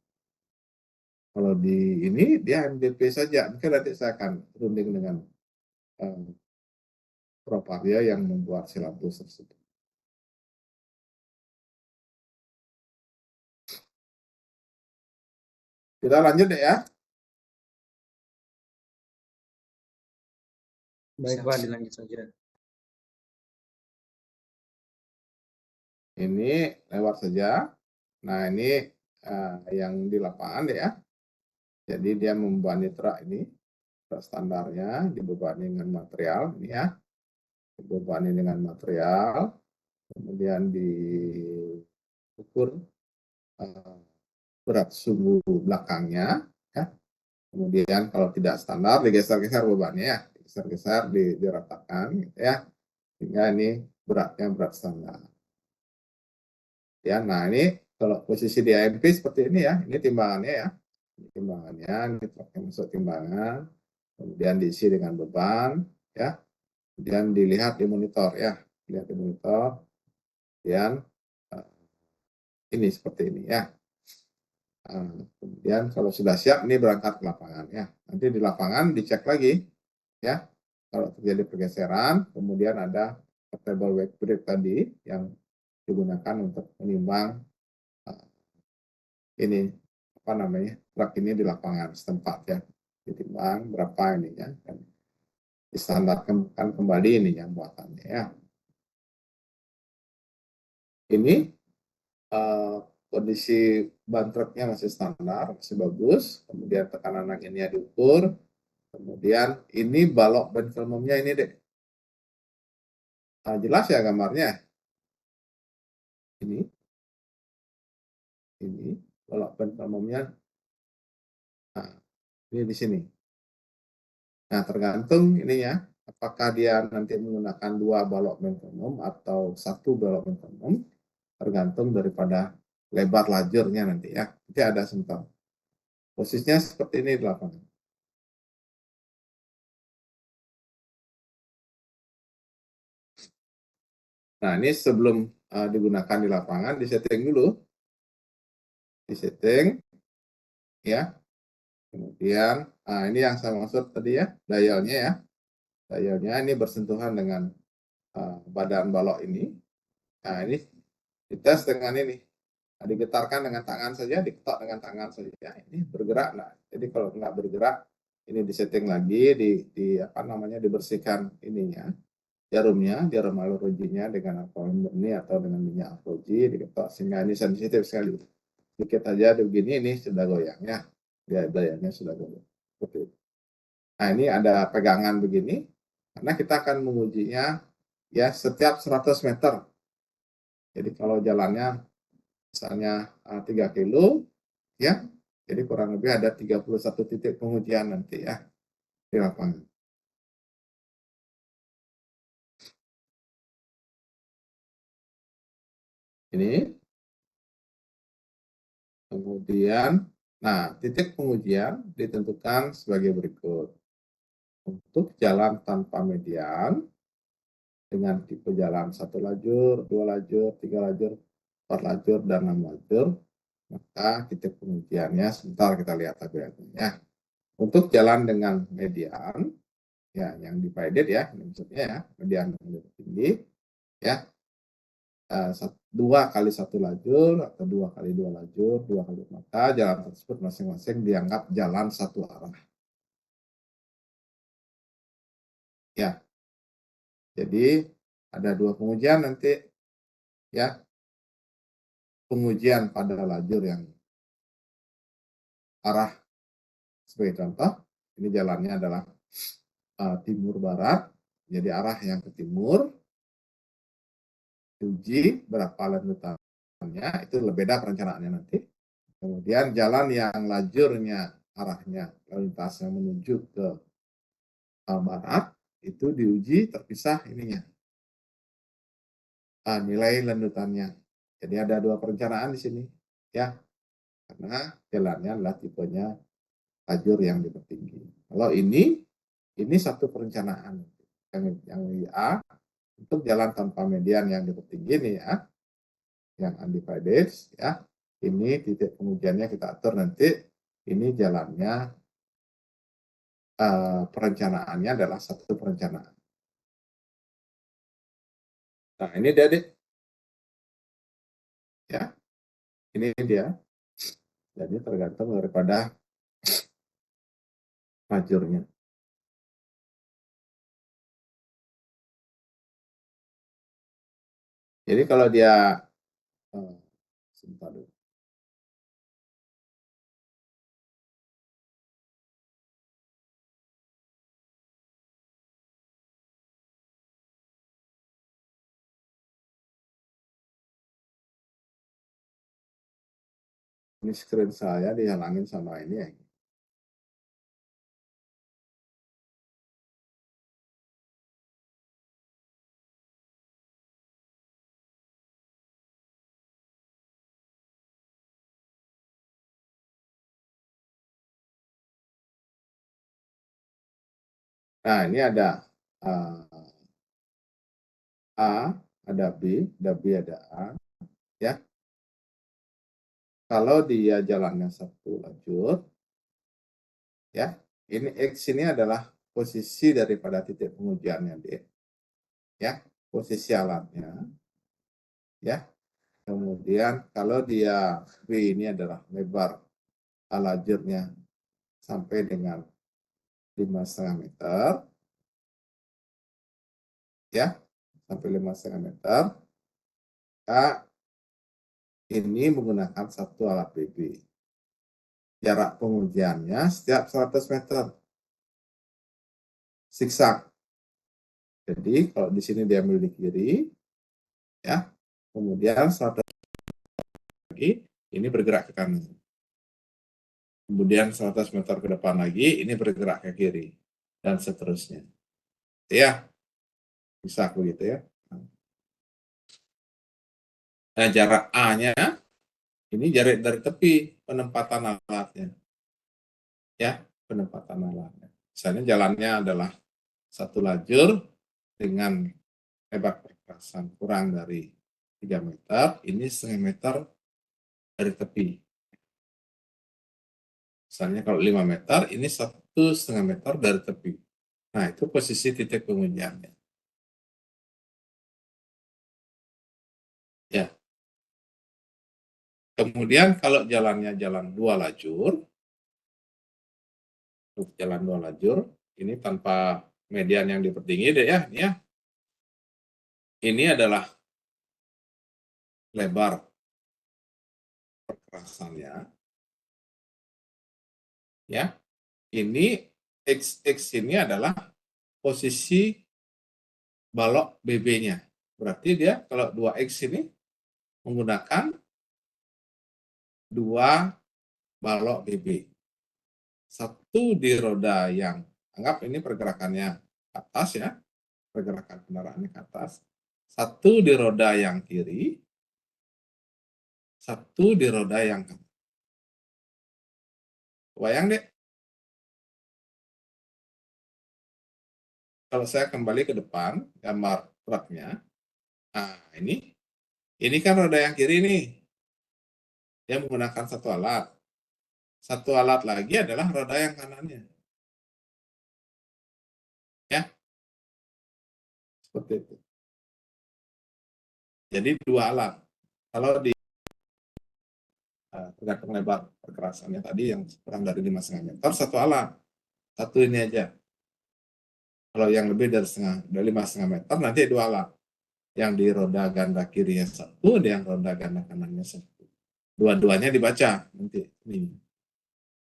Kalau di ini dia MDP saja. Mungkin nanti saya akan runding dengan Prof. Arya yang membuat silabus tersebut. Kita lanjut deh ya. Baik, Pak, dilanjut saja. Ini lewat saja. Nah, ini yang di lapangan ya. Jadi dia membebani truk ini, truk standarnya dibebani dengan material ini ya. Dibebani dengan material, kemudian diukur berat sumbu belakangnya ya. Kemudian kalau tidak standar digeser-geser bebannya ya, digeser-geser diratakan gitu ya. Sehingga ini beratnya berat standar. Ya, nah ini kalau posisi di AMP seperti ini ya, ini timbangannya ya. Ini timbangannya, ini truknya masuk timbangan, kemudian diisi dengan beban ya. Kemudian dilihat di monitor ya, lihat di monitor. Kemudian ini seperti ini ya. Kemudian kalau sudah siap ini berangkat ke lapangan ya. Nanti di lapangan dicek lagi ya. Kalau terjadi pergeseran, kemudian ada portable weight brake tadi yang digunakan untuk menimbang ini apa namanya truk ini di lapangan setempat ya, ditimbang berapa ininya dan distandarkan kembali ininya muatannya ya. Ini kondisi ban truknya masih standar, masih bagus. Kemudian tekanan anginnya diukur. Kemudian ini balok ban filmnya ini deh. Jelas ya gambarnya. Ini balok ban filmnya. Nah, ini di sini. Nah, tergantung ininya, apakah dia nanti menggunakan 2 balok metronom atau 1 balok metronom, tergantung daripada lebar lajurnya nanti ya. Nanti ada sensor. Posisinya seperti ini di lapangan. Nah, ini sebelum digunakan di lapangan, disetting dulu. Disetting, ya. Kemudian, ini yang saya maksud tadi ya, dialnya ya. Dialnya ini bersentuhan dengan badan balok ini. Nah, ini dites dengan ini. Nah, digetarkan dengan tangan saja, diketok dengan tangan saja. Ini bergerak. Nah, jadi kalau nggak bergerak, ini disetting lagi, apa namanya, dibersihkan ininya, jarum alur-ujinya dengan alkohol murni atau dengan minyak alkohol diketok sehingga ini sensitif sekali. Sedikit aja begini, ini sudah goyang ya. Dia dayanya sudah goyang. Oke. Nah, ini ada pegangan begini, karena kita akan mengujinya ya setiap 100 meter. Jadi kalau jalannya misalnya 3 kilo, ya, jadi kurang lebih ada 31 titik pengujian nanti ya di lapangan. Ini, kemudian, nah titik pengujian ditentukan sebagai berikut. Untuk jalan tanpa median, dengan tipe jalan 1 lajur, 2 lajur, 3 lajur, 4 lajur, dan 6 lajur, maka titik pengujiannya sebentar kita lihat tabelnya. Untuk jalan dengan median, ya yang divided ya, maksudnya ya, median yang lebih tinggi, ya 2 kali 1 lajur atau 2 kali 2 lajur, 2 kali, maka jalan tersebut masing-masing dianggap jalan satu arah. Ya, jadi ada 2 pengujian nanti ya. Pengujian pada lajur yang arah sebagai contoh, ini jalannya adalah timur barat, jadi arah yang ke timur, diuji berapa lanjutan itu beda perencanaannya nanti. Kemudian jalan yang lajurnya arahnya lalu lintasnya menuju ke barat itu diuji terpisah ininya nilai lanjutannya. Jadi ada dua perencanaan di sini ya, karena jalannya adalah tipenya lajur yang dipertinggi. Kalau ini satu perencanaan yang A untuk jalan tanpa median yang dipertinggi ini ya, yang undivided ya. Ini titik pengujiannya kita atur nanti. Ini jalannya perencanaannya adalah satu perencanaan. Nah ini dia deh. Ya, ini dia. Jadi tergantung daripada lajurnya. Jadi kalau dia sebentar dulu. Ini screen saya dihalangin sama ini ya. Nah ini ada A, ada B, ada A, ya. Kalau dia jalannya satu lajur, ya, ini X ini adalah posisi daripada titik pengujiannya D, ya, posisi alatnya, ya. Kemudian kalau dia B ini adalah lebar lajurnya sampai dengan 5,5 meter, ya, sampai 5,5 meter. A ini menggunakan satu alat BB. Jarak pengujiannya setiap 100 meter. Siksak. Jadi kalau di sini diambil di kiri, ya, kemudian 100 lagi ini bergerak ke kanan. Kemudian 100 meter ke depan lagi ini bergerak ke kiri dan seterusnya. Ya, bisa begitu ya. Nah, jarak A-nya ini jarak dari tepi penempatan alatnya. Ya, penempatan alatnya. Misalnya jalannya adalah satu lajur dengan lebar perkerasan kurang dari 3 meter, ini setengah meter dari tepi. Misalnya kalau 5 meter, ini 1,5 meter dari tepi. Nah, itu posisi titik pengujiannya. Ya. Kemudian kalau jalannya jalan dua lajur, jalan dua lajur, ini tanpa median yang dipertinggi deh ya, ini ya. Ini adalah lebar perkerasannya. Ya. Ini X ini adalah posisi balok BB-nya. Berarti dia kalau 2X ini menggunakan 2 balok BB. Satu di roda yang, anggap ini pergerakannya ke atas ya, pergerakan kendaraannya ke atas. Satu di roda yang kiri, satu di roda yang kanan. Bayang deh, kalau saya kembali ke depan, gambar truknya, nah ini kan roda yang kiri nih, dia menggunakan satu alat. Satu alat lagi adalah roda yang kanannya. Ya, seperti itu. Jadi dua alat. Kalau di tergantung lebar perkerasannya tadi yang kurang dari 5,5 meter, satu alat. Satu ini aja. Kalau yang lebih dari 5,5 meter, nanti dua alat. Yang di roda ganda kirinya satu, yang roda ganda kanannya satu. Dua-duanya dibaca nanti ini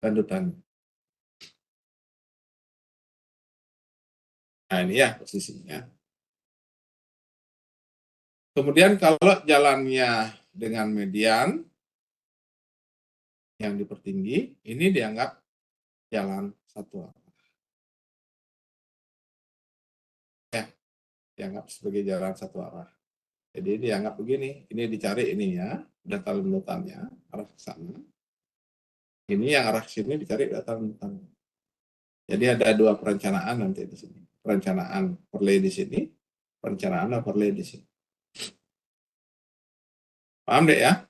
lanjutannya. Nah ini ya posisinya. Kemudian kalau jalannya dengan median yang dipertinggi, ini dianggap jalan satu arah. Ya, dianggap sebagai jalan satu arah. Jadi dianggap begini, ini dicari ini ya, data lenutannya, arah ke sana. Ini yang arah ke sini dicari data lenutannya. Jadi ada dua perencanaan nanti di sini. Perencanaan overlay di sini, perencanaan overlay di sini. Paham deh ya?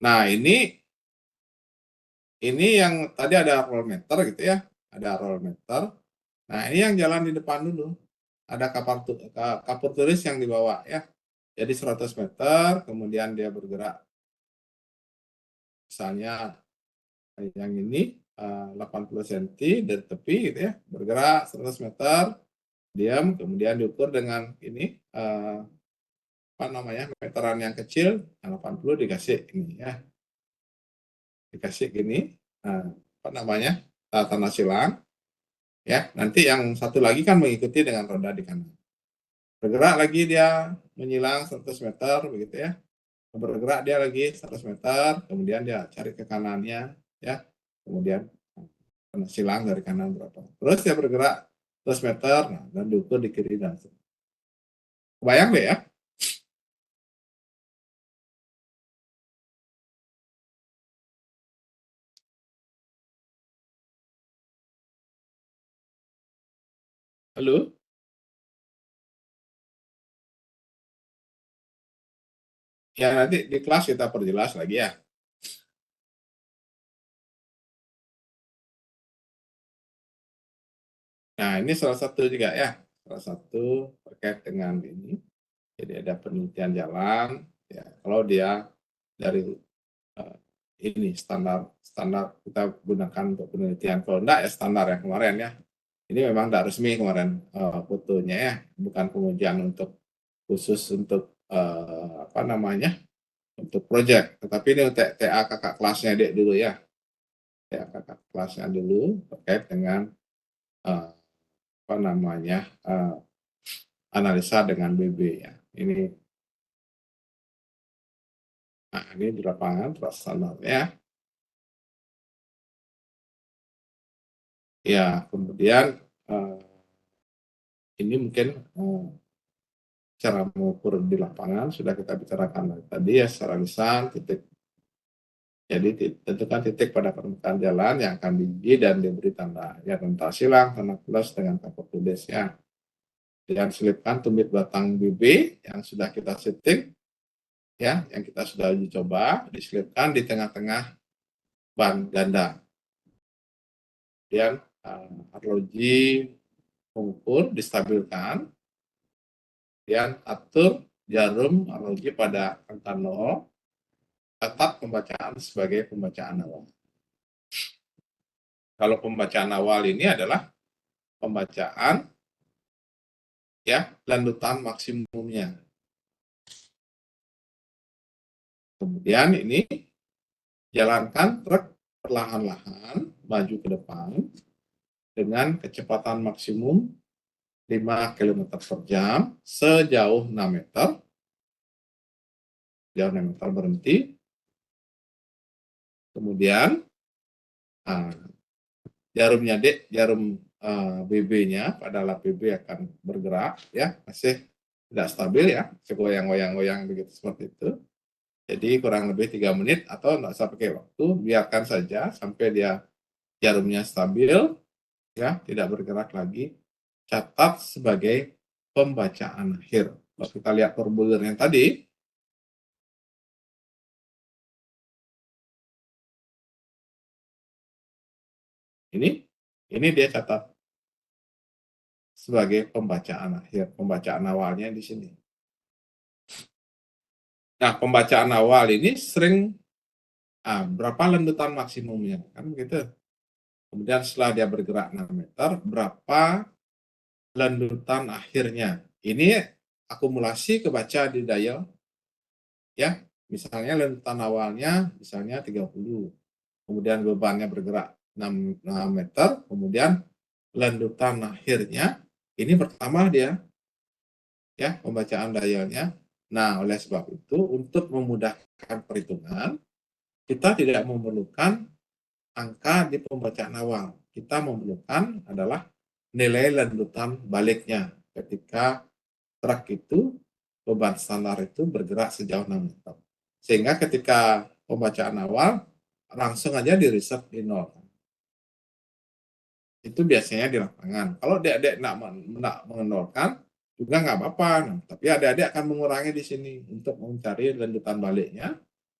Nah, ini yang tadi ada roll meter gitu ya. Ada roll meter. Nah, ini yang jalan di depan dulu. Ada kapur tulis yang dibawa ya. Jadi 100 meter, kemudian dia bergerak. Misalnya yang ini 80 cm dari tepi gitu ya. Bergerak 100 meter, diam, kemudian diukur dengan ini meteran yang kecil, 80 dikasih ini ya. Dikasih gini, tanah silang. Ya, nanti yang satu lagi kan mengikuti dengan roda di kanan. Bergerak lagi dia menyilang 100 meter begitu ya. Bergerak dia lagi 100 meter, kemudian dia cari ke kanannya ya. Kemudian silang dari kanan berapa. Terus dia bergerak 100 meter, nah, dan diukur di kiri dan kebayang deh ya. Halo? Ya nanti di kelas kita perjelas lagi ya. Nah, ini salah satu juga ya. Salah satu terkait dengan ini. Jadi ada penelitian jalan, ya, kalau dia dari ini standar kita gunakan untuk penelitian. Kalau enggak ya standar yang kemarin ya. Ini memang tidak resmi kemarin fotonya ya, bukan pengujian untuk khusus untuk untuk proyek. Tetapi ini TA kakak kelasnya Dek dulu ya. TA kakak kelasnya dulu terkait dengan analisa dengan BB ya. Ini di lapangan standarnya. Ya, kemudian ini mungkin cara mengukur di lapangan sudah kita bicarakan tadi ya secara lisan, titik. Jadi tentukan titik pada permukaan jalan yang akan diuji dan diberi tanda ya tanda silang, tanda plus dengan kapur tulisnya. Dan selipkan tumit batang BB yang sudah kita setting ya, yang kita sudah uji coba, diselipkan di tengah-tengah ban ganda. Kemudian arloji mengukur, distabilkan, kemudian atur jarum arloji pada angka 0, tetap pembacaan sebagai pembacaan awal. Kalau pembacaan awal ini adalah pembacaan ya lanjutan maksimumnya. Kemudian ini jalankan truk perlahan-lahan maju ke depan dengan kecepatan maksimum 5 km per jam sejauh 6 meter. Sejauh 6 meter berhenti. Kemudian jarum BB-nya pada alat BB akan bergerak ya, masih tidak stabil ya, goyang-goyang begitu seperti itu. Jadi kurang lebih 3 menit atau nggak usah pakai waktu, biarkan saja sampai dia jarumnya stabil ya, tidak bergerak lagi. Catat sebagai pembacaan akhir. Kalau kita lihat formulir yang tadi, ini dia catat sebagai pembacaan akhir, pembacaan awalnya di sini. Nah, pembacaan awal ini sering berapa lanjutan maksimumnya, kan gitu. Kemudian setelah dia bergerak 6 meter, berapa lanjutan akhirnya. Ini akumulasi kebaca di dial, ya. Misalnya lanjutan awalnya, misalnya 30. Kemudian bebannya bergerak 6 meter, kemudian lanjutan akhirnya, ini pertama dia, ya, pembacaan dialnya Nah, oleh sebab itu, untuk memudahkan perhitungan, kita tidak memerlukan angka di pembacaan awal. Kita memerlukan adalah nilai lanjutan baliknya ketika truk itu, beban standar itu bergerak sejauh 6 meter. Sehingga ketika pembacaan awal, langsung aja di reset di nol. Itu biasanya di lapangan. Kalau adik-adik nak mengenolkan, juga nggak apa-apa. Nah, tapi adik-adik akan mengurangi di sini untuk mencari lanjutan baliknya.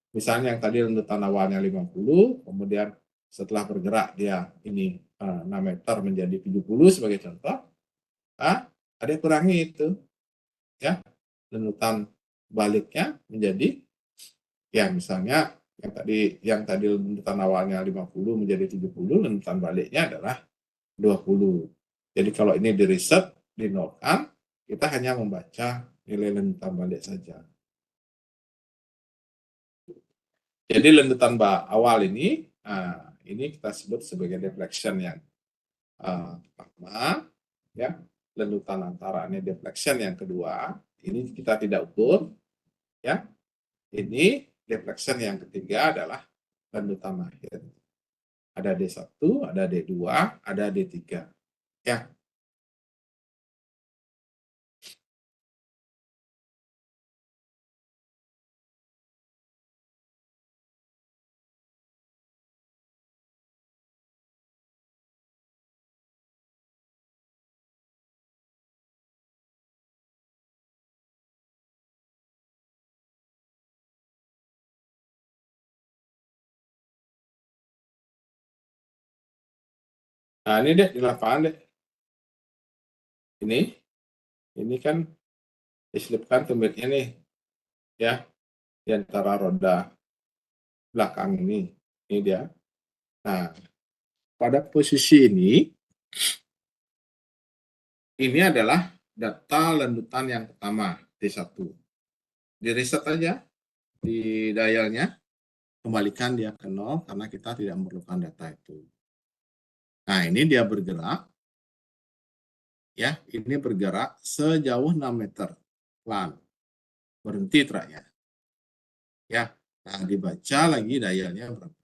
Misalnya yang tadi lanjutan awalnya 50, kemudian setelah bergerak dia ini 6 meter menjadi 70 sebagai contoh, adik kurangi itu, ya, lanjutan baliknya menjadi, ya misalnya yang tadi lanjutan awalnya 50 menjadi 70, lanjutan baliknya adalah 20. Jadi kalau ini di reset, di nolkan, kita hanya membaca nilai lanjutan balik saja. Jadi lanjutan awal ini kita sebut sebagai deflection yang pertama, ya. Lanjutan antara ini deflection yang kedua, ini kita tidak ukur, ya. Ini deflection yang ketiga adalah lanjutan akhir. Ada D1, ada D2, ada D3. Ya. Nah, ini deh di lapangan deh. Ini kan diselipkan tumitnya nih, ya, di antara roda belakang ini dia. Nah, pada posisi ini adalah data lanjutan yang pertama, D1. Di reset aja di dialnya, kembalikan dia ke 0 karena kita tidak memerlukan data itu. Nah, ini dia bergerak, ya, ini bergerak sejauh 6 meter, pelan, berhenti truknya, ya. Nah, dibaca lagi dialnya berapa.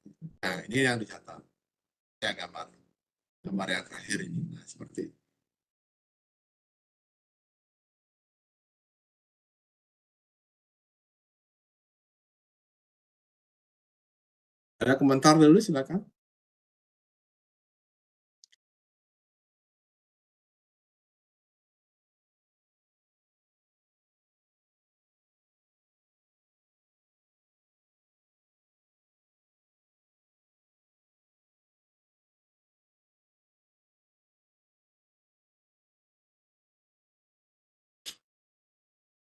Nah, ini yang dicatat, ya, gambar yang terakhir ini. Nah, seperti itu. Ada komentar dulu, silakan.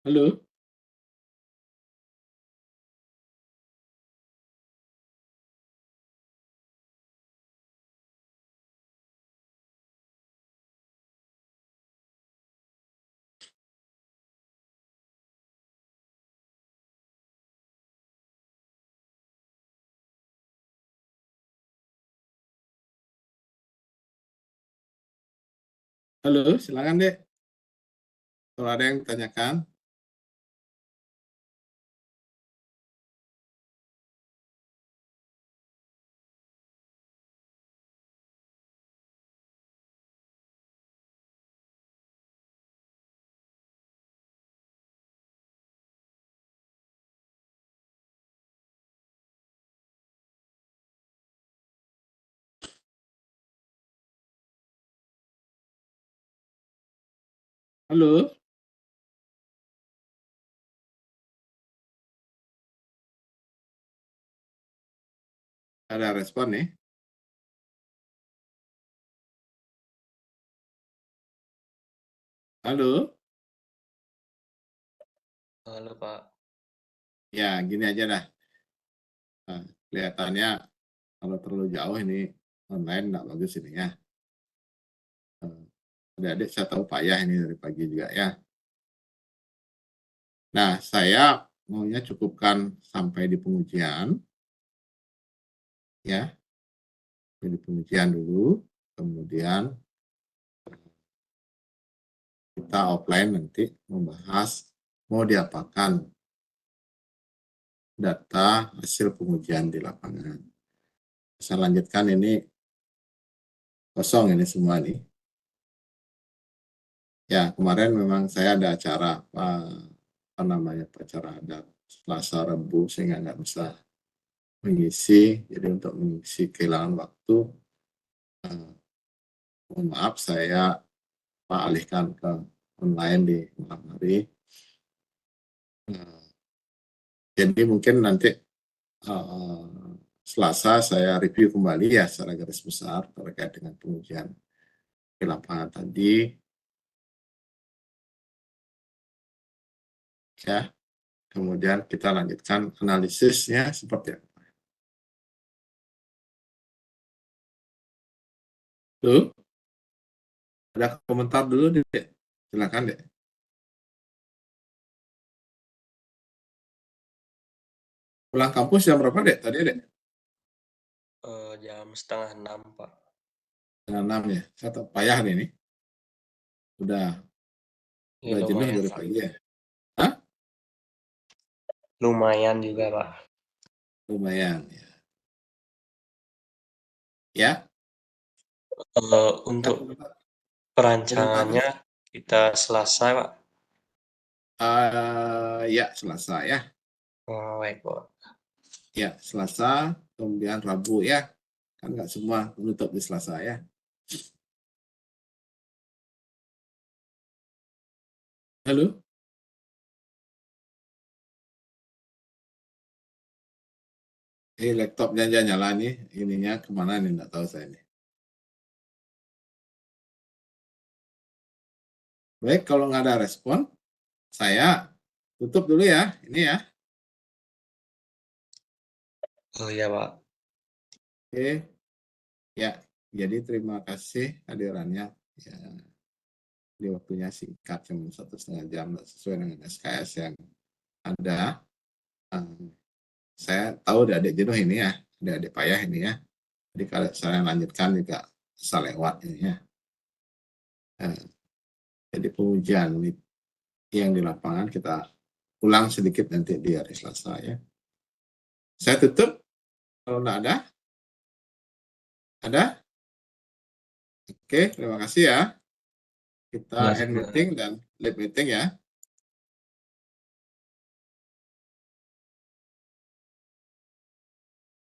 Halo. Halo, silakan deh. Kalau ada yang tanyakan. Halo. Ada respon nih. Halo. Halo, Pak. Ya, gini aja dah. Nah, kelihatannya kalau terlalu jauh ini online nggak bagus ini ya. Adik-adik saya tahu payah ini dari pagi juga ya. Nah, saya maunya cukupkan sampai di pengujian. Ya, di pengujian dulu. Kemudian kita offline nanti membahas mau diapakan data hasil pengujian di lapangan. Saya lanjutkan, ini kosong ini semua nih. Ya, kemarin memang saya ada acara apa namanya, acara adat Selasa Rabu, sehingga nggak bisa mengisi. Jadi untuk mengisi kehilangan waktu, mohon maaf, saya alihkan ke online di malam hari. Jadi mungkin nanti Selasa saya review kembali ya secara garis besar terkait dengan pengujian di lapangan tadi. Ya, kemudian kita lanjutkan analisisnya seperti apa. Tuh, ada komentar dulu, Dek. Silakan, Dek. Pulang kampus jam berapa, Dek? Tadi, Dek? Jam 5:30, Pak. Jam 6 ya. Saya tak payah nih. Udah Ya, jenuh lumayan, dari Pak. pagi ya. Hah? Lumayan juga, Pak. Lumayan ya. Ya. Untuk Komentar perancangannya kita Selasa, Pak. Ya, Selasa ya. Oh, baik, Pak. Ya, Selasa, kemudian Rabu ya. Kan nggak semua menutup di Selasa ya. Halo? Laptopnya aja nyala nih. Ininya kemana nih, nggak tahu saya nih. Baik, kalau nggak ada respon, saya tutup dulu ya. Ini ya. Oh iya, Pak. Oke. Ya, jadi terima kasih hadirannya. Ya, di waktunya singkat, cuma 1,5 jam sesuai dengan SKS yang ada. Saya tahu adik jenuh ini ya, adik payah ini ya. Jadi kalau saya lanjutkan juga bisa lewat ini ya. Jadi pengujian yang di lapangan kita ulang sedikit nanti di hari Selasa ya. Saya tutup. Kalau nggak ada? Ada? Oke, terima kasih ya. Kita Ya, end meeting dan live meeting ya.